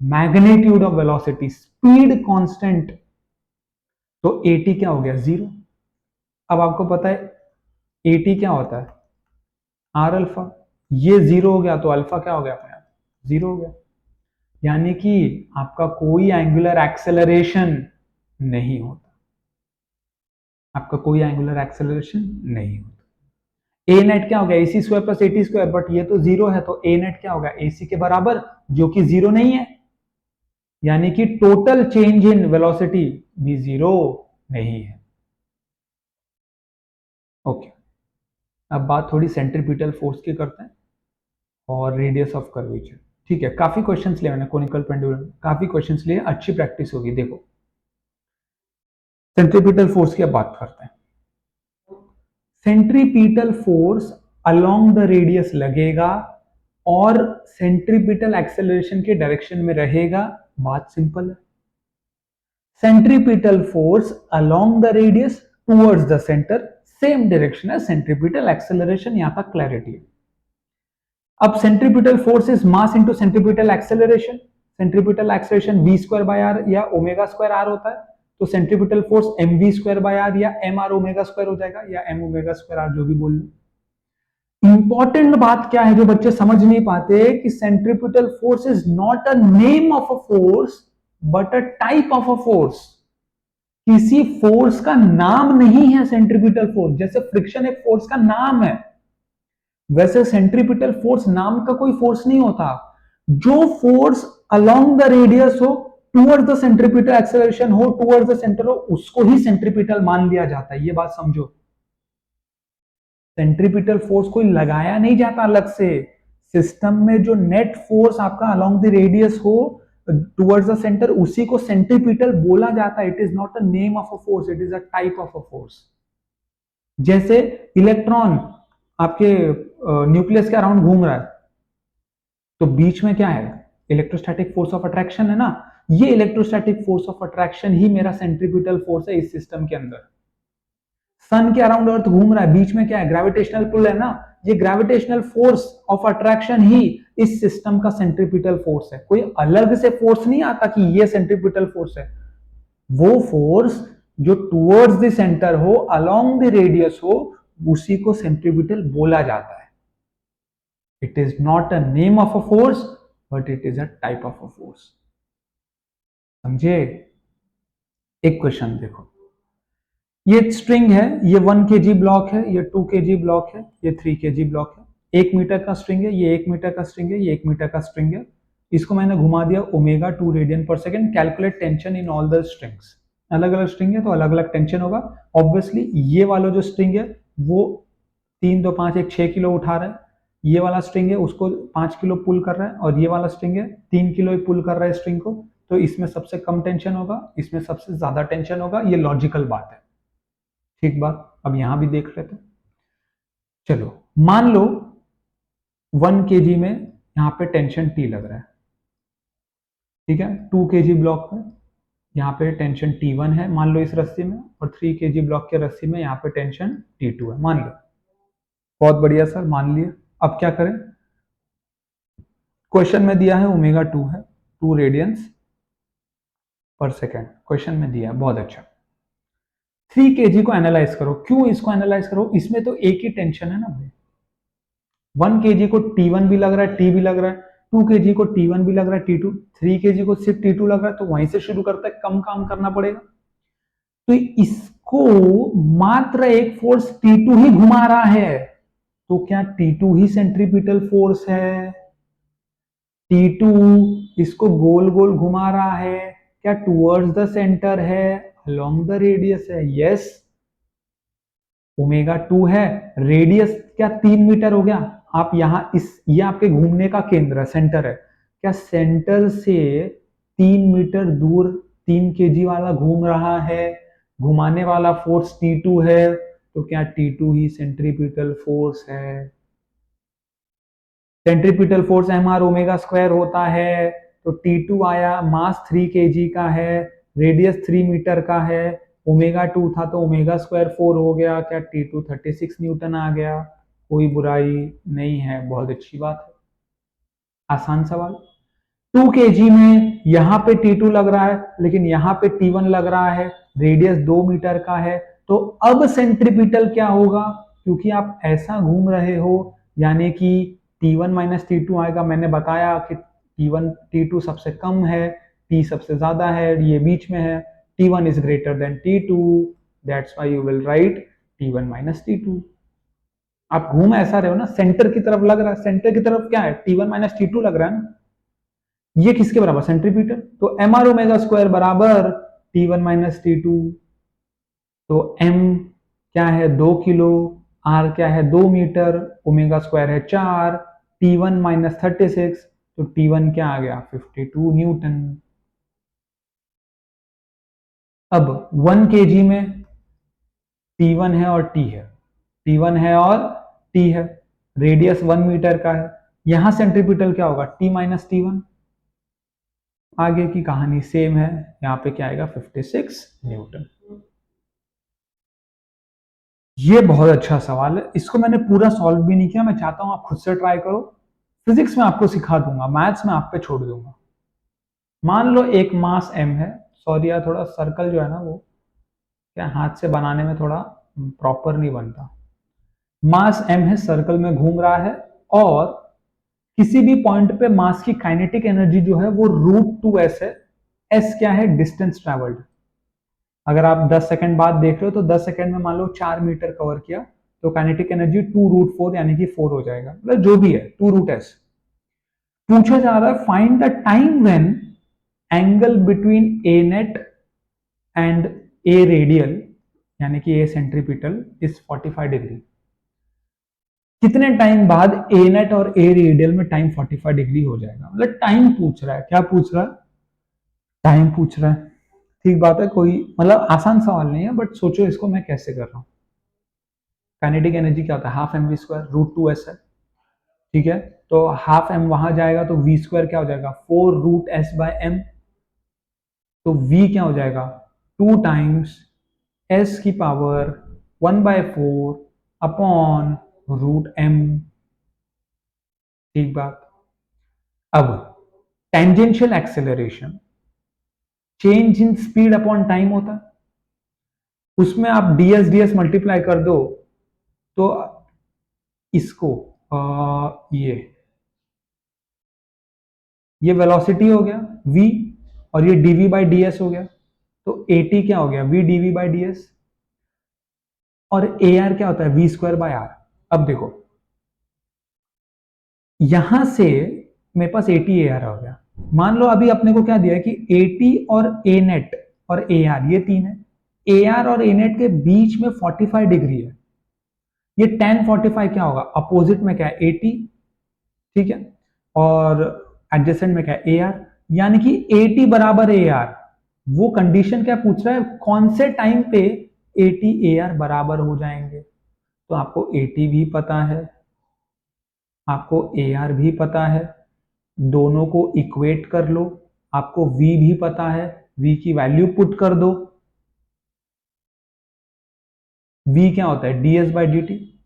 Magnitude of velocity, speed constant, तो एटी क्या हो गया? जीरो। अब आपको पता है एटी क्या होता है? R alpha. ये जीरो हो गया तो अल्फा क्या हो गया अपने आप? जीरो हो गया, यानी कि आपका कोई एंगुलर एक्सेलरेशन नहीं होता, आपका कोई एंगुलर एक्सेलरेशन नहीं होता। ए नेट क्या हो गया? AC square plus eighty square, but ये तो जीरो है, तो ए नेट क्या होगा? एसी के बराबर, जो कि जीरो नहीं है, यानी कि टोटल चेंज इन वेलोसिटी भी जीरो नहीं है। ओके, अब बात थोड़ी सेंट्रीपिटल फोर्स की करते हैं और रेडियस ऑफ कर्वेचर। ठीक है, काफी क्वेश्चंस लिए मैंने कोनिकल पेंडुलम, काफी क्वेश्चंस लिए, अच्छी प्रैक्टिस होगी। देखो सेंट्रीपिटल फोर्स की अब बात करते हैं। Centripetal force along the radius लगेगा और सेंट्रीपिटल एक्सेलरेशन के डायरेक्शन में रहेगा, बात सिंपल है। Centripetal force along the radius towards the centre, same direction है सेंट्रीपिटल एक्सेलरेशन, यहां तक क्लैरिटी है। अब centripetal force is mass into centripetal acceleration, centripetal acceleration v square by R या ओमेगा स्क्वायर आर होता है, तो centripetal force mv square by R या m r ओमेगा स्क्वायर हो जाएगा, या m ओमेगा स्क्वायर आर, जो भी बोल लो। इंपॉर्टेंट बात क्या है जो बच्चे समझ नहीं पाते, कि centripetal force is not a name of a force but a type of a force. किसी फोर्स का नाम नहीं है सेंट्रीपिटल फोर्स, जैसे फ्रिक्शन एक फोर्स का नाम है, वैसे सेंट्रीपिटल फोर्स नाम का कोई फोर्स नहीं होता। जो फोर्स अलोंग द रेडियस हो, टुवर्ड्स द सेंट्रीपिटल एक्सेलरेशन हो, टुवर्ड्स द सेंटर हो, उसको ही सेंट्रीपिटल मान लिया जाता है, ये बात समझो। सेंट्रीपिटल फोर्स कोई लगाया नहीं जाता अलग से, सिस्टम में जो नेट फोर्स आपका अलोंग द रेडियस हो टुवर्ड्स द सेंटर, उसी को सेंट्रीपिटल बोला जाता है। It is not a name of a force, it is a type of a force. जैसे इलेक्ट्रॉन आपके न्यूक्लियस के अराउंड घूम रहा है, तो बीच में क्या है, इलेक्ट्रोस्टैटिक फोर्स ऑफ अट्रैक्शन है ना, ये इलेक्ट्रोस्टैटिक फोर्स ऑफ अट्रैक्शन ही मेरा सेंट्रीपिटल फोर्स है इस सिस्टम के अंदर। सन के अराउंड अर्थ घूम रहा है, बीच में क्या है, ग्रेविटेशनल पुल है ना, ये ग्रेविटेशनल फोर्स ऑफ अट्रैक्शन ही इस सिस्टम का सेंट्रीपिटल फोर्स है। कोई अलग से फोर्स नहीं आता कि ये सेंट्रीपिटल फोर्स है। वो फोर्स जो टुवर्ड्स द सेंटर हो, अलोंग द रेडियस हो, उसी को सेंट्रीपिटल बोला जाता है। It is not a name of a force, but it is a type of a force. समझे? एक क्वेश्चन देखो, ये स्ट्रिंग है, ये 1 kg ब्लॉक है, ये 2 kg ब्लॉक है, ये 3 kg ब्लॉक है। 1 मीटर का स्ट्रिंग है, ये 1 मीटर का स्ट्रिंग है, ये 1 मीटर का स्ट्रिंग है। इसको मैंने घुमा दिया ओमेगा 2 रेडियन पर second. Calculate tension in all the strings. अलग अलग स्ट्रिंग है तो अलग अलग टेंशन होगा। ऑब्वियसली ये वाला जो स्ट्रिंग है वो 3 2 5 1 6 किलो उठा रहा है, ये वाला स्ट्रिंग है उसको 5 किलो पुल कर रहा है, और ये वाला स्ट्रिंग है 3 किलो ही पुल कर रहा है स्ट्रिंग को। तो इसमें सबसे कम टेंशन होगा, इसमें सबसे ज्यादा टेंशन होगा। ये लॉजिकल बात है, ठीक बात। अब यहां भी देख लेते हैं। चलो मान लो 1 kg में यहां पे टेंशन T लग रहा है, ठीक है। 2 kg ब्लॉक में यहाँ पे टेंशन T1 है मान लो इस रस्सी में, और 3 kg ब्लॉक के रस्सी में यहाँ पे टेंशन T2 है मान लो। बहुत बढ़िया सर, मान लिया। अब क्या करें, क्वेश्चन में दिया है ओमेगा 2 है, 2 रेडियंस पर सेकेंड क्वेश्चन में दिया है, बहुत अच्छा। 3 kg को एनालाइज करो। क्यों इसको एनालाइज करो, इसमें तो एक ही टेंशन है ना भाई। 1 kg को T1 भी लग रहा है, T भी लग रहा है, 2 kg को T1 भी लग रहा है, T2, 3 kg को सिर्फ T2 लग रहा है, तो वहीं से शुरू करता है, कम काम करना पड़ेगा। तो इसको मात्र एक फोर्स T2 ही घुमा रहा है, तो क्या T2 ही सेंट्रीपिटल फोर्स है? T2 इसको गोल गोल घुमा रहा है, क्या टुवर्ड्स द सेंटर है, अलोंग द रेडियस है? यस, ओमेगा 2 है, रेडियस क्या 3 मीटर हो गया। आप यहां ये आपके घूमने का केंद्र है, सेंटर है, क्या सेंटर से 3 मीटर दूर 3 kg वाला घूम रहा है, घुमाने वाला फोर्स T2 है, तो क्या T2 ही सेंट्रीपिटल फोर्स है? Centripetal force mr omega square होता है, तो T2 आया, मास 3 kg का है, रेडियस 3 मीटर का है, ओमेगा 2 था तो ओमेगा स्क्वायर 4 हो गया, क्या T2 36 न्यूटन आ गया? कोई बुराई नहीं है, बहुत अच्छी बात है, आसान सवाल। 2 kg में यहां पे T2 लग रहा है, लेकिन यहां पे T1 लग रहा है, रेडियस 2 मीटर का है, तो अब सेंट्रीपिटल क्या होगा, क्योंकि आप ऐसा घूम रहे हो, यानी कि T1 माइनस T2 आएगा। मैंने बताया कि T1 T2 सबसे कम है, T सबसे ज्यादा है, ये बीच में है, T1 is greater than T2, that's why you will write T1 minus T2। आप घूम ऐसा रहे हो ना, सेंटर की तरफ लग रहा है, सेंटर की तरफ क्या है, T1 माइनस T2 लग रहा है ना, ये किसके बराबर, सेंट्रीपिटल। तो एम आर ओमेगा स्क्वायर बराबर T1 माइनस T2। तो m क्या है 2 किलो, r क्या है 2 मीटर, ओमेगा स्क्वायर है 4, T1 माइनस 36, तो T1 क्या आ गया 52 न्यूटन। अब 1 kg में T1 है और T है, T1 है और T है, रेडियस 1 मीटर का है, यहां सेंट्रीपिटल क्या होगा T माइनस T1। आगे की कहानी सेम है, यहां पे क्या आएगा 56 न्यूटन। ये बहुत अच्छा सवाल है, इसको मैंने पूरा सॉल्व भी नहीं किया, मैं चाहता हूं आप खुद से ट्राई करो। फिजिक्स में आपको सिखा दूंगा, मैथ्स में आप पे छोड़ दूंगा। मान लो एक मास m है, सॉरी यार थोड़ा सर्कल जो है ना वो क्या हाथ से बनाने में थोड़ा प्रॉपर नहीं बनता। मास m है, सर्कल में घूम रहा है, और किसी भी पॉइंट पे मास की काइनेटिक एनर्जी जो है वो √2s है। s क्या है, डिस्टेंस ट्रेवल्ड। अगर आप 10 सेकंड बाद देख रहे हो तो 10 सेकंड में मान लो 4 मीटर कवर किया, तो काइनेटिक एनर्जी 2√4 यानी कि 4 हो जाएगा, मतलब जो भी है 2√s। पूछा जा रहा है find the time when angle between A net and A radial यानी कि ए सेंट्रीपिटल इज 45 डिग्री। कितने टाइम बाद ए नेट और ए रेडियल में टाइम 45 डिग्री हो जाएगा। मतलब टाइम पूछ रहा है, क्या पूछ रहा है, टाइम पूछ रहा है। ठीक बात है, कोई मतलब आसान सवाल नहीं है, बट सोचो इसको मैं कैसे कर रहा हूँ। काइनेटिक एनर्जी क्या होता है, half M V square root two S है। ठीक है, तो हाफ एम वहां जाएगा तो वी स्क्वायर क्या हो जाएगा, 4 रूट एस बाय एम। तो v क्या हो जाएगा, 2 टाइम्स s की पावर 1/4 अपॉन रूट एम। ठीक बात। अब tangential acceleration change in speed upon time होता है, उसमें आप ds मल्टीप्लाई कर दो तो इसको ये वेलोसिटी हो गया v, और ये dv बाई ds हो गया। तो at क्या हो गया, v dv बाई ds, और ar क्या होता है, v स्क्वायर बाय आर। अब देखो यहां से मेरे पास एटी ए आर हो गया। मान लो अभी अपने को क्या दिया है कि एटी और ए नेट और ए आर ये तीन है। ए आर और ए नेट के बीच में 45 डिग्री है। ये टेन 45 क्या होगा, अपोजिट में क्या है, एटी। ठीक है, और एडजेसेंट में क्या है, ए आर। यानी कि एटी बराबर ए आर। वो कंडीशन क्या पूछ रहा है, कौन से टाइम पे एटी ए आर बराबर हो जाएंगे। तो आपको एटी भी पता है, आपको ए आर भी पता है, दोनों को इक्वेट कर लो। आपको v भी पता है, v की वैल्यू पुट कर दो। v क्या होता है, ds बाई डी टी।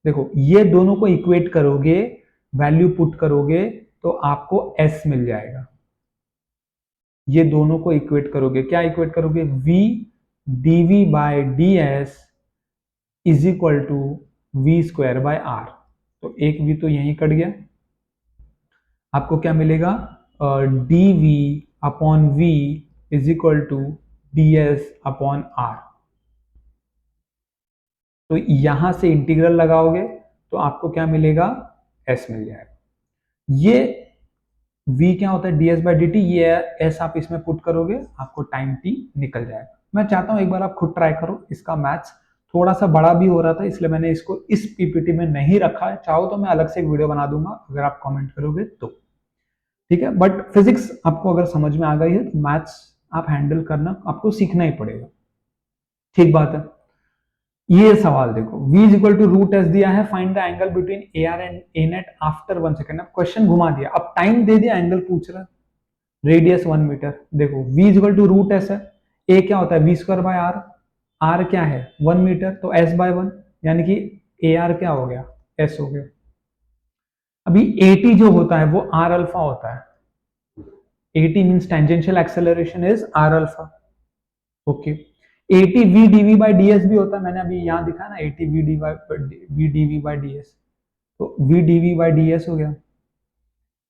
देखो ये दोनों को इक्वेट करोगे, वैल्यू पुट करोगे तो आपको s मिल जाएगा। ये दोनों को इक्वेट करोगे, क्या इक्वेट करोगे, v dv by D S is equal to we square by R. तो एक v तो यहीं कट गया, आपको क्या मिलेगा, D V upon V is equal to D S upon R. तो यहां से इंटीग्रल लगाओगे तो आपको क्या मिलेगा, एस मिल जाएगा। ये v क्या होता है, D S by D T, ये एस आप इसमें पुट करोगे आपको टाइम t निकल जाएगा। मैं चाहता हूं एक बार आप खुद ट्राई करो, इसका मैथ्स थोड़ा सा बड़ा भी हो रहा था इसलिए मैंने इसको इस पीपीटी में नहीं रखा है। चाहो तो मैं अलग से एक वीडियो बना दूंगा अगर आप कमेंट करोगे तो। ठीक है, बट फिजिक्स आपको अगर समझ में आ गई है तो मैथ्स आप हैंडल करना आपको सीखना ही पड़ेगा। ठीक बात है। ये सवाल देखो, v is equal to root S दिया है, find the angle between A R and A net after 1 second. अब क्वेश्चन घुमा दिया, अब टाइम दे दिया, एंगल पूछ रहा है, रेडियस 1 मीटर। देखो v is equal to root S है, a क्या होता है, V square by R, r क्या है 1 मीटर, तो s बाय 1, यानी कि ए आर क्या हो गया, s हो गया। अभी at जो होता है वो r अल्फा होता है, at means tangential acceleration is r alpha। Okay, at v dv by ds भी होता है, मैंने अभी यहां दिखा ना, at v dv by ds, तो v dv by ds हो गया।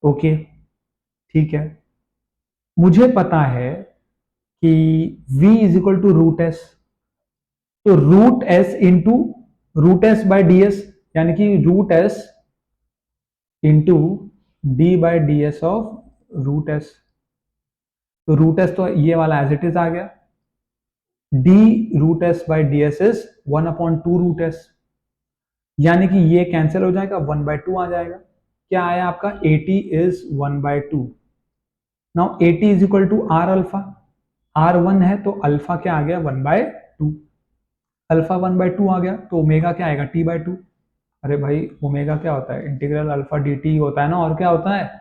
ओके, ठीक है, मुझे पता है कि v is equal to root s, तो root s into root s by D s, यानी कि root s into d by D s of root s. तो रूट एस तो ये वाला एज इट इज आ गया, d root s by D S is 1/2 root s, यानी कि ये कैंसिल हो जाएगा, 1/2 आ जाएगा। क्या आया आपका, 80 is 1/2। Now 80 is equal to R alpha, R 1 है तो अल्फा क्या आ गया, 1/2। अल्फा 1/2 आ गया तो ओमेगा क्या आएगा, t/2। अरे भाई ओमेगा क्या होता है, इंटीग्रल अल्फा डी टी होता है ना, और क्या होता है,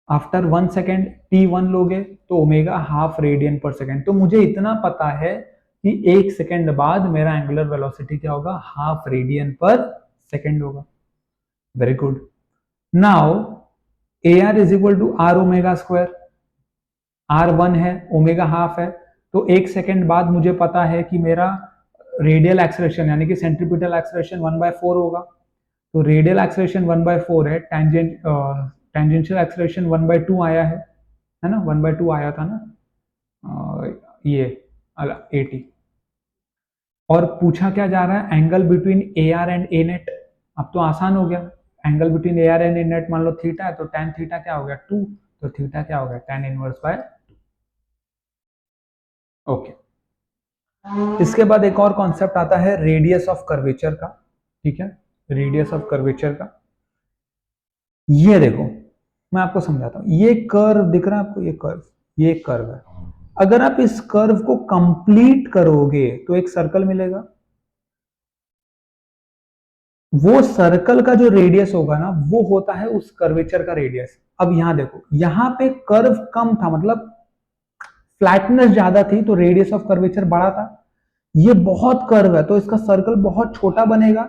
आफ्टर 1 सेकेंड t1 लोगे तो ओमेगा हाफ रेडियन पर सेकेंड। तो मुझे इतना पता है कि 1 सेकेंड बाद मेरा एंगुलर वेलोसिटी क्या होगा, हाफ रेडियन पर सेकेंड होगा। Very good. Now A R is equal to are omega square, R 1 है, ओमेगा हाफ है, तो 1 सेकेंड बाद मुझे पता है कि मेरा रेडियल एक्सलेशन यानी कि सेंट्रीपिटल एक्सलेशन 1/4 होगा। तो रेडियल एक्सलेशन 1/4 है, टेंजेंशियल एक्सलेशन 1/2 आया है ना, 1/2 आया था ना, ये 80। और पूछा क्या जा रहा है, angle between A R and A net. अब तो आसान हो गया, angle between A R and A net मान लो थीटा है, तो tan थीटा क्या हो गया 2, तो थीटा क्या हो गया tan इनवर्स बाय। ओके, इसके बाद एक और कॉन्सेप्ट आता है रेडियस ऑफ कर्वेचर का, ठीक है, रेडियस ऑफ कर्वेचर का। ये देखो मैं आपको समझाता हूं, ये कर्व दिख रहा है आपको, ये कर्व है। अगर आप इस कर्व को कंप्लीट करोगे तो एक सर्कल मिलेगा, वो सर्कल का जो रेडियस होगा ना वो होता है उस कर्वेचर का रेडियस। अब यहां देखो, यहां पे कर्व कम था, मतलब फ्लैटनेस ज्यादा थी तो रेडियस ऑफ कर्वेचर बड़ा था। ये बहुत कर्व है तो इसका सर्कल बहुत छोटा बनेगा,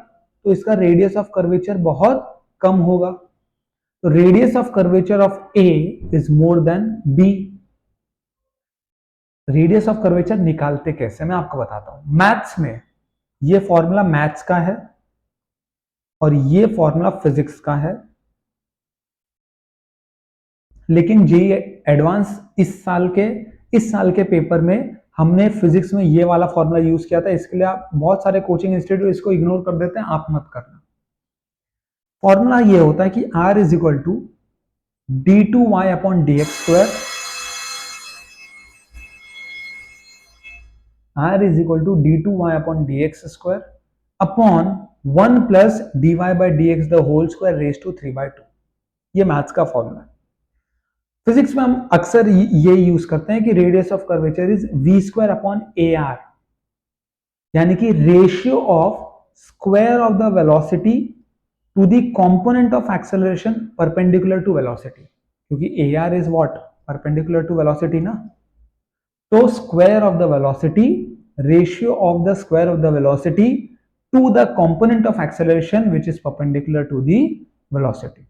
तो इसका रेडियस ऑफ कर्वेचर बहुत कम होगा। तो radius of curvature of A is more than B. Radius of curvature निकालते कैसे, मैं आपको बताता हूं। मैथ्स में ये फॉर्मूला मैथ्स का है और ये फॉर्मूला फिजिक्स का है, लेकिन जेई एडवांस इस साल के पेपर में हमने फिजिक्स में ये वाला फॉर्मूला यूज किया था। इसके लिए आप बहुत सारे कोचिंग इंस्टीट्यूट इसको इग्नोर कर देते हैं, आप मत करना। फॉर्मूला ये होता है कि R is equal to d2y upon dx square, R is equal to d2y upon dx square upon 1 plus dy by dx the whole square raise to 3/2। ये मैथ्स का फॉर्मूला है। फिजिक्स में हम अक्सर ये यूज करते हैं कि radius of curvature is v square upon AR, यानी कि ratio of square of the velocity to the component of acceleration perpendicular to velocity, क्योंकि AR is what, perpendicular to velocity ना। तो square of the velocity, ratio of the square of the velocity to the component of acceleration which is perpendicular to the velocity.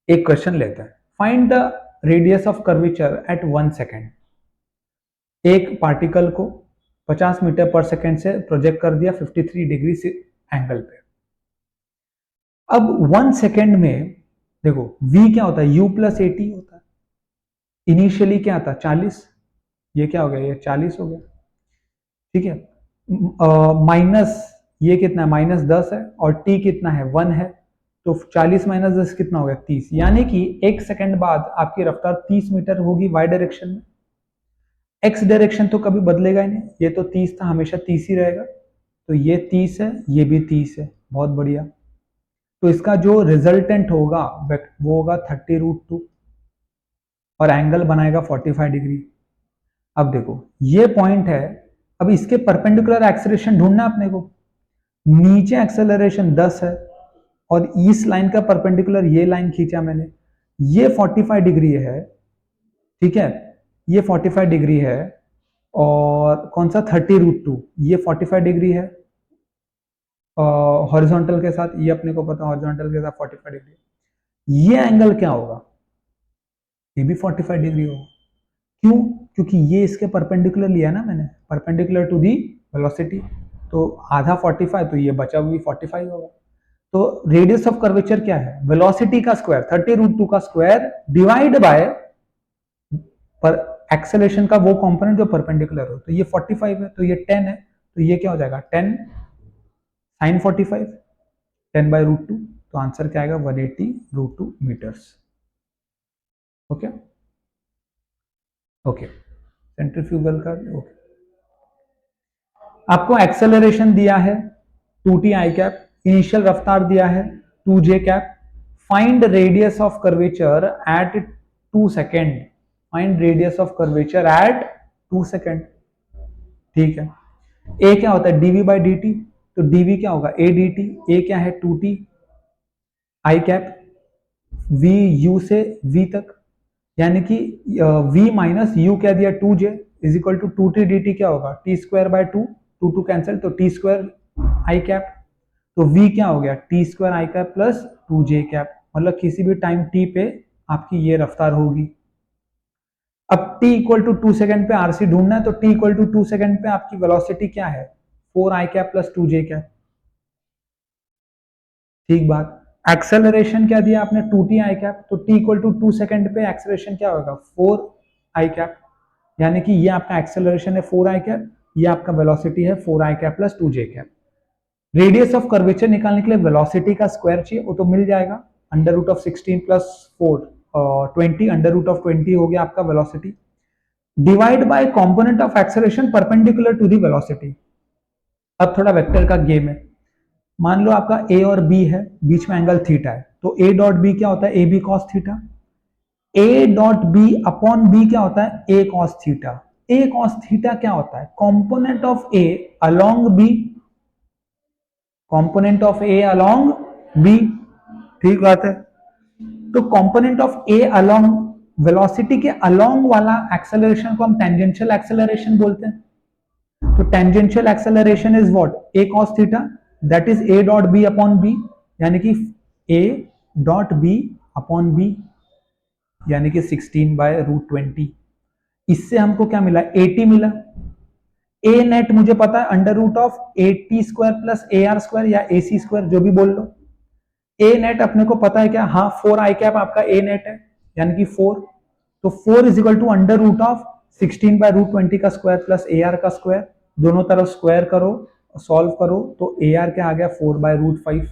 एक question लेते हैं, find the radius of curvature at 1 second. एक particle को 50 metre पर second से project कर दिया 53 degree से एंगल पे। अब 1 सेकेंड में देखो v क्या होता है, u प्लस AT होता है। इनिशियली क्या आता है 40, ये क्या हो गया, ये 40 हो गया, ठीक है। माइनस ये कितना है, -10 है, और t कितना है 1 है, तो 40 माइनस 10 कितना हो गया 30, यानी कि 1 सेकंड बाद आपकी रफ्तार 30 मीटर होगी y डायरेक्शन में। x डायरेक्शन तो कभी बदलेगा ही नहीं, ये तो 30 था, हमेशा 30 ही रहेगा, तो ये 30 है, ये भी 30 है, बहुत बढ़िया। तो इसका जो रिजल्टेंट होगा वो होगा 30√2 और एंगल बनाएगा 45 डिग्री। अब देखो ये पॉइंट है, अब इसके परपेंडिकुलर एक्सेलरेशन ढूंढना है अपने को। नीचे एक्सेलरेशन 10 है और इस लाइन का परपेंडिकुलर ये लाइन खींचा मैंने, ये 45 डिग्री है, ठीक है, ये 45 डिग्री है, और कौन सा 30√2, ये 45 डिग्री है हॉरिजॉन्टल के साथ, ये अपने को पता हॉरिजॉन्टल के साथ 45 डिग्री। ये एंगल क्या होगा, ये भी 45 डिग्री होगा। क्यों, क्योंकि ये इसके परपेंडिकुलर लिया ना मैंने, परपेंडिकुलर टू दी वेलोसिटी, तो आधा 45, तो ये बचा हुआ 45 होगा। तो रेडियस ऑफ कर्वेचर क्या है, वेलोसिटी का स्क्वायर 30√2 का स्क्वायर डिवाइड बाय पर एक्सेलरेशन का वो कंपोनेंट जो परपेंडिकुलर हो, तो ये 45 है, तो ये 10 है, तो ये क्या हो जाएगा 10 sin 45, 10/√2, तो आंसर क्या आएगा 180√2 मीटर्स। ओके ओके, सेंट्रीफ्यूगल का ओके। आपको एक्सेलरेशन दिया है 2t i कैप, इनिशियल रफ्तार दिया है 2j cap. Find radius of curvature eight 2 second, find radius of curvature eight 2 second, ठीक है। ए क्या होता है dv बाई dt, तो dv क्या होगा a dt, a क्या है 2t i cap, v u से v तक, यानी कि v माइनस u क्या दिया 2j is equal to 2t dt क्या होगा t स्क्वायर बाय 2, 2 कैंसिल, तो t स्क्वायर i कैप, तो v क्या हो गया t square i cap plus 2j cap, मतलब किसी भी टाइम t पे आपकी ये रफ्तार होगी। अब t इक्वल टू 2 सेकंड पे आरसी ढूंढना है, तो t इक्वल टू 2 सेकंड पे आपकी वेलोसिटी क्या है 4i cap plus 2j cap, ठीक बात। एक्सेलरेशन क्या दिया आपने 2t i कैप, तो t इक्वल टू 2 सेकंड पे एक्सेलरेशन क्या होगा 4i कैप, यानी कि ये आपका एक्सेलरेशन है 4i कैप, ये आपका वेलोसिटी है 4i cap plus 2j cap. Radius of curvature निकालने के लिए वेलोसिटी का स्क्वायर चाहिए, वो तो मिल जाएगा, √16 प्लस 4 20, √20 हो गया आपका velocity. Divide by component of acceleration perpendicular to the velocity. अब थोड़ा वेक्टर का गेम है। मान लो आपका ए और बी है, बीच में एंगल थीटा है, तो ए डॉट बी क्या होता है, A B cos theta. A dot B upon B क्या होता है, A cos theta. A cos theta क्या होता है, component of A along B, component of A along B, ठीक बात है। तो component of A along, velocity के अलोंग वाला एक्सेलरेशन को हम टेंजेंशियल एक्सेलरेशन बोलते हैं। तो tangential acceleration is what, A cos theta, that is A dot B upon B, यानी कि A dot B upon B, यानी कि 16/√20। इससे हमको क्या मिला, 80 मिला। ए नेट मुझे पता है under root of 80² plus A R square या ए सी स्क्वायर, जो भी बोल लो। ए नेट अपने को पता है क्या, हाँ 4 आई कैप आपका ए नेट है, यानी कि 4। तो 4 is equal to under root of 16/√20 का स्क्वायर प्लस ए आर का स्क्वायर, दोनों तरफ स्क्वायर करो, सॉल्व करो, तो ए आर क्या आ गया, 4/√5।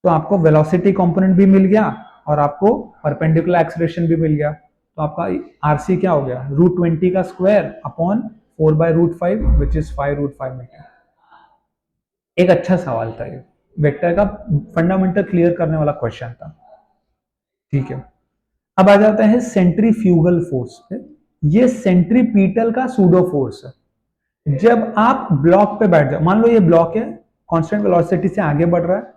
तो आपको वेलोसिटी कंपोनेंट भी मिल गया और आपको परपेंडिकुलर एक्सेलरेशन भी मिल गया। तो आपका आरसी क्या हो गया, √20 का square upon 4/√5 which is 5√5 metre. एक अच्छा सवाल था ये, वेक्टर का फंडामेंटल क्लियर करने वाला क्वेश्चन था, ठीक है। अब आ जाता है सेंट्रीफ्यूगल फोर्स पे। ये सेंट्रीपीटल का सूडो फोर्स है। जब आप ब्लॉक पे बैठ जाओ, मान लो ये ब्लॉक है, कांस्टेंट वेलोसिटी से आगे बढ़ रहा है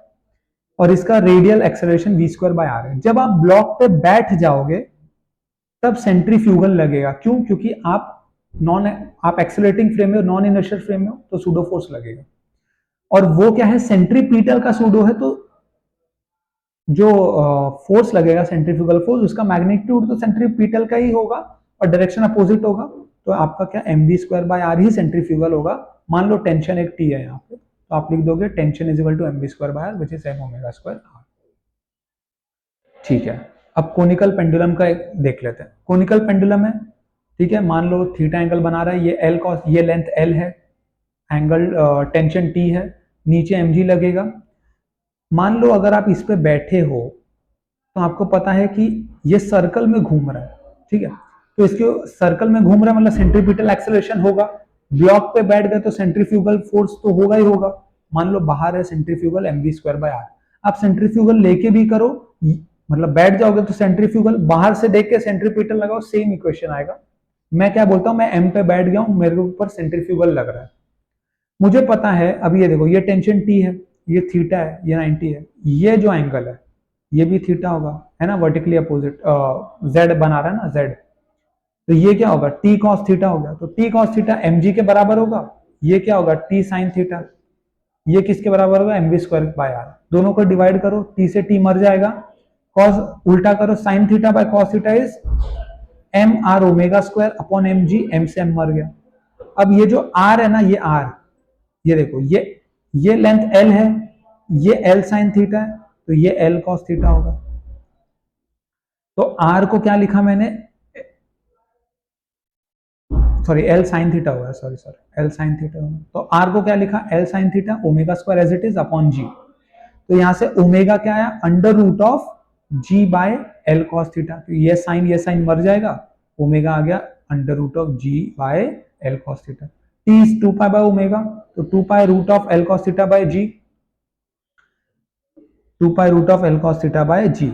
और इसका रेडियल एक्सेलरेशन v²/r है। जब आप ब्लॉक पे बैठ जाओगे तब सेंट्रीफ्यूगल लगेगा। क्यों, क्योंकि आप एक्सेलरेटिंग फ्रेम में हो, नॉन इनर्शियल फ्रेम में हो, तो सूडो फोर्स लगेगा। और वो क्या है, सेंट्रीपीटल का सूडो है, तो जो फोर्स लगेगा सेंट्रीफ्यूगल फोर्स, उसका मैग्नीट्यूड तो सेंट्रीपीटल का ही होगा और डायरेक्शन अपोजिट होगा। तो आपका क्या, mv²/r ही सेंट्रीफ्यूगल होगा। मान लो टेंशन एक टी है यहाँ पे, तो आप लिख दोगे tension is equal to mv²/r which is m⍵²r। ठीक है। अब कोनिकल पेंडुलम का एक देख लेते हैं। कोनिकल पेंडुलम है, ठीक है, मान लो थीटा एंगल बना रहा है, ये एल कॉस, ये लेंथ एल है, एंगल टेंशन टी है, नीचे mg लगेगा। मान लो अगर आप इस पे बैठे हो तो आपको पता है कि ये सर्कल में घूम रहा है, ठीक है। तो इसके सर्कल में घूम रहा है मतलब सेंट्रीपिटल एक्सेलरेशन होगा। ब्लॉक पे बैठ गए तो सेंट्रीफ्यूगल फोर्स तो होगा ही होगा। मान लो बाहर है सेंट्रीफ्यूगल mv²/r, आप सेंट्रीफ्यूगल लेके भी करो, मतलब बैठ जाओगे तो सेंट्रीफ्यूगल बाहर से देख के सेंट्रीपिटल लगाओ, सेम इक्वेशन आएगा। मैं क्या बोलता हूं, मैं m पे बैठ गया हूं, मेरे ऊपर सेंट्रीफ्यूगल लग रहा है, मुझे पता है। अब ये देखो, ये टेंशन t है, ये थीटा है, ये 90 है, ये जो एंगल है ये भी थीटा होगा, है ना, वर्टिकली अपोजिट, z बना रहा है ना, z। तो ये क्या होगा, t cos थीटा हो गया। तो t cos थीटा mg के बराबर होगा। ये क्या होगा, t sin थीटा, ये किसके बराबर होगा, mv²/r। दोनों को डिवाइड करो, t से t मर जाएगा, cos उल्टा करो, sin theta by cos theta is mr⍵² upon mg, m से m मर गया। अब ये जो r है ना, ये r, ये देखो, ये लेंथ l है, ये l sin थीटा है, तो ये l cos थीटा होगा। तो r को क्या लिखा मैंने, सॉरी l sin थीटा होगा, सॉरी l sin थीटा होगा। तो r को क्या लिखा, l sin theta ω² as it is upon g। तो यहां से ओमेगा क्या आया, under root of g by l cos theta. तो ये साइन मर जाएगा, ओमेगा आ गया under root of g by l cos theta. t is 2π/ω, तो 2π√of l cos theta by g, 2π√of l cos theta by g।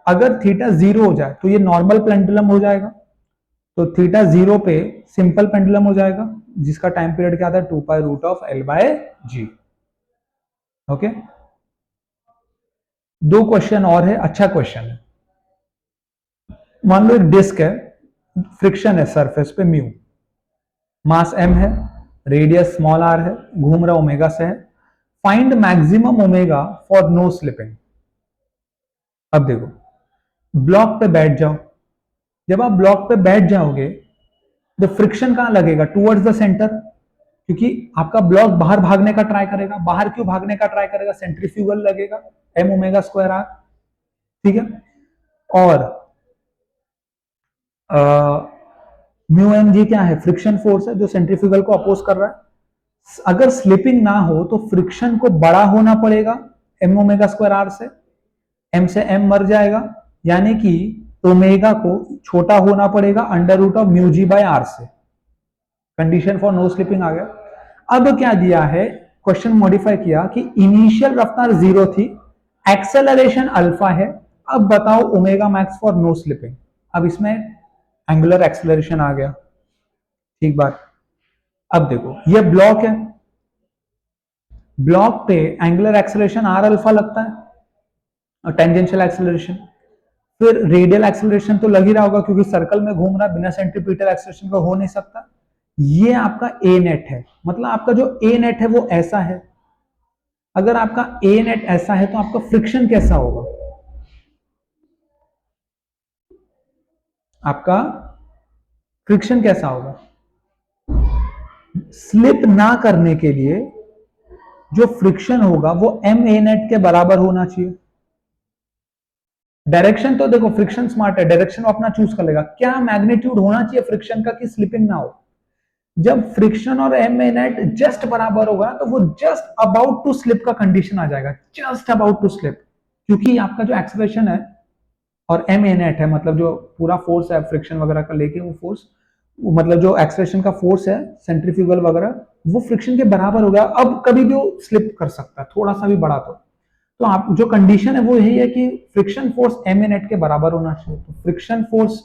अगर theta 0 हो जाए तो ये नॉर्मल पेंडुलम हो जाएगा। तो थीटा 0 पे सिंपल पेंडुलम हो जाएगा, जिसका टाइम पीरियड क्या था, 2π√of l by g। Okay, दो क्वेश्चन और है, अच्छा क्वेश्चन है। मान लो एक डिस्क है, फ्रिक्शन है सरफेस पे म्यू, मास m है, रेडियस स्मॉल r है, घूम रहा ओमेगा से है। Find maximum omega for no slipping. अब देखो, ब्लॉक पे बैठ जाओ, जब आप ब्लॉक पे बैठ जाओगे तो फ्रिक्शन कहां लगेगा, टुवर्ड्स द सेंटर, क्योंकि आपका ब्लॉक बाहर भागने का ट्राई करेगा। बाहर क्यों भागने का ट्राई करेगा, सेंट्रीफ्यूगल लगेगा, m⍵²r, ठीक है। और म्यू एम जी क्या है, फ्रिक्शन फोर्स है जो सेंट्रीफ्यूगल को अपोज कर रहा है। अगर स्लिपिंग ना हो तो फ्रिक्शन को बड़ा होना पड़ेगा m⍵²r से, m से m मर जाएगा, यानी कि ओमेगा को छोटा होना पड़ेगा under root of mu G by R से। कंडीशन फॉर नो स्लिपिंग आ गया। अब क्या दिया है, क्वेश्चन मॉडिफाई किया कि इनिशियल रफ्तार 0 थी, एक्सेलरेशन अल्फा है, अब बताओ omega max for no slipping. अब इसमें एंगुलर एक्सेलरेशन आ गया, ठीक बात। अब देखो ये ब्लॉक है, ब्लॉक पे एंगुलर एक्सेलरेशन आर अल्फा लगता है और टेंजेंशियल एक्सेलरेशन, फिर रेडियल एक्सेलरेशन तो लग ही रहा होगा क्योंकि सर्कल में घूम रहा, बिना सेंट्रीपिटल एक्सेलरेशन का हो नहीं सकता। ये आपका ए नेट है, मतलब आपका जो ए नेट है वो ऐसा है। अगर आपका ए नेट ऐसा है तो आपका फ्रिक्शन कैसा होगा, आपका फ्रिक्शन कैसा होगा। स्लिप ना करने के लिए जो फ्रिक्शन होगा वो एम ए नेट के बराबर होना चाहिए। डायरेक्शन तो देखो फ्रिक्शन स्मार्ट है, डायरेक्शन अपना चूज कर लेगा। क्या मैग्नीट्यूड होना चाहिए फ्रिक्शन का कि स्लिपिंग ना हो। जब फ्रिक्शन और एम ए नेट जस्ट बराबर होगा तो वो जस्ट अबाउट टू स्लिप का कंडीशन आ जाएगा, जस्ट अबाउट टू स्लिप, क्योंकि आपका जो एक्सेलरेशन है और एम ए नेट है, मतलब जो पूरा फोर्स है फ्रिक्शन वगैरह का लेके वो फोर्स, मतलब जो एक्सेलरेशन का फोर्स है सेंट्रीफ्यूगल वगैरह, वो फ्रिक्शन के बराबर हो गया। अब कभी भी वो स्लिप कर सकता है, थोड़ा सा भी बढ़ा तो आप जो कंडीशन है वो यही है कि friction force M A net के बराबर होना चाहिए। तो friction force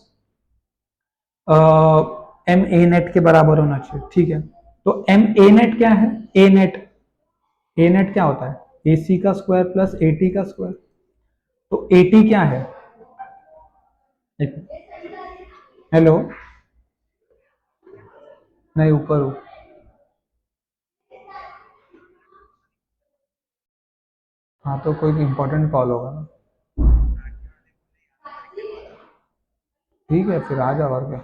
M A net के बराबर होना चाहिए, ठीक है। तो एम ए नेट क्या है, ए नेट क्या होता है, ए सी का स्क्वायर प्लस ए टी का स्क्वायर। तो ए टी क्या है, हेलो, नहीं ऊपर हूँ। हाँ तो कोई इंपॉर्टेंट कॉल होगा ना, ठीक है फिर आ जाओ और क्या,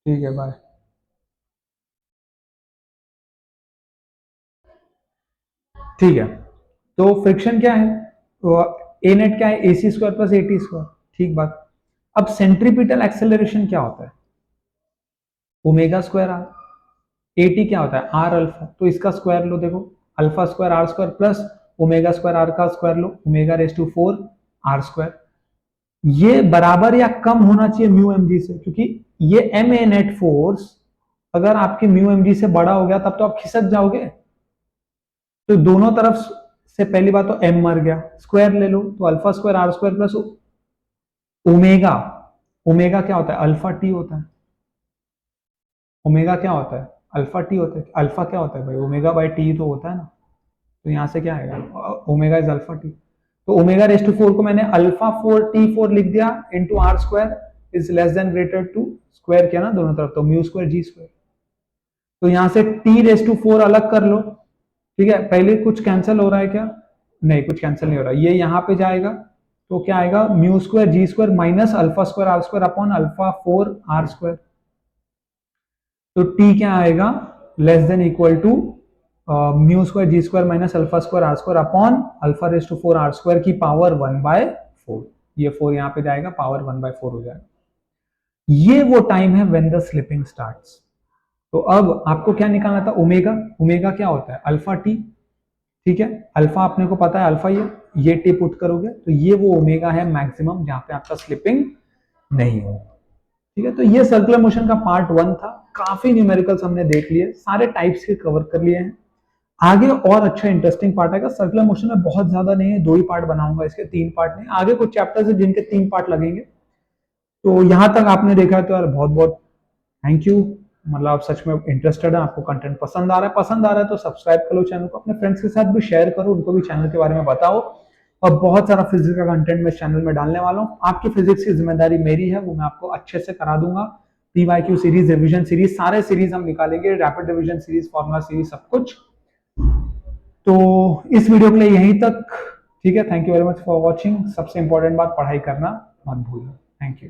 ठीक है बाय। ठीक है, तो फ्रिक्शन क्या है, तो ए नेट क्या है, a C square plus A T square, ठीक बात। अब सेंट्रीपिटल एक्सेलरेशन क्या होता है, omega square r. A t क्या होता है, आर अल्फा, तो इसका स्क्वायर लो, देखो alpha square are square plus omega square r का स्क्वायर लो, omega raise to 4 are square. ये बराबर या कम होना चाहिए म्यू एम जी से, क्योंकि ये एम ए नेट फोर्स अगर आपके म्यू एम जी से बड़ा हो गया तब तो आप खिसक जाओगे। तो दोनों तरफ से पहली बात तो एम मर गया, स्क्वायर ले लो, तो alpha square are square plus omega, omega क्या होता है, अल्फा टी होता है। ओमेगा क्या होता है, अल्फा टी होता है। अल्फा क्या होता है भाई, ओमेगा बाई टी तो होता है ना। तो यहां से क्या आएगा, ओमेगा इज अल्फा टी। तो ओमेगा रेस टू 4 को मैंने अल्फा 4 टी 4 लिख दिया into R square is less than greater to, square किया ना दोनों तरफ, तो म्यू स्क्वायर जी स्क्वायर। तो यहां से टी रेस टू 4 अलग कर लो, ठीक है। पहले कुछ कैंसिल हो रहा है क्या, नहीं कुछ कैंसिल नहीं हो रहा, ये यहां पे जाएगा तो क्या आएगा, mu square G square minus alpha square are square upon alpha 4 are square. तो टी क्या आएगा, less than equal to mu square G square minus alpha square are square upon alpha raise to 4 are square की power 1/4। ये 4 यहां पे जाएगा, power 1/4 हो जाएगा। ये वो टाइम है व्हेन द स्लिपिंग स्टार्ट्स। तो अब आपको क्या निकालना था, ओमेगा। ओमेगा क्या होता है, अल्फा टी, ठीक है। अल्फा अपने को पता है अल्फा, ये टी पुट करोगे तो ये वो ओमेगा है मैक्सिमम जहां पे आपका स्लिपिंग नहीं हो, ठीक है। तो ये सर्कुलर मोशन का पार्ट 1 था। काफी न्यूमेरिकल्स हमने देख लिए, सारे टाइप्स के कवर कर लिए हैं। आगे और अच्छा इंटरेस्टिंग पार्ट आएगा। सर्कुलर मोशन में बहुत ज्यादा नहीं है, 2 ही पार्ट बनाऊंगा इसके, 3 पार्ट नहीं। आगे कुछ चैप्टर्स है जिनके 3 पार्ट लगेंगे। तो यहां तक आपने देखा है तो यार बहुत बहुत थैंक यू। मतलब आप सच में इंटरेस्टेड है, आपको कंटेंट पसंद आ रहा है, तो सब्सक्राइब करो चैनल को, अपने फ्रेंड्स के साथ भी शेयर करो, उनको भी चैनल के बारे में बताओ। और बहुत सारा फिजिक्स का कंटेंट मैं चैनल में डालने वाला हूँ। आपकी फिजिक्स की जिम्मेदारी मेरी है, वो मैं आपको अच्छे से करा दूंगा। पीवाईक्यू सीरीज, रिवीजन सीरीज, सारे सीरीज हम निकालेंगे, rapid revision series, formula series, सब कुछ। तो इस वीडियो के लिए यहीं तक, ठीक है। Thank you very much for watching. सबसे इंपॉर्टेंट बात, पढ़ाई करना मत भूलिए। Thank you.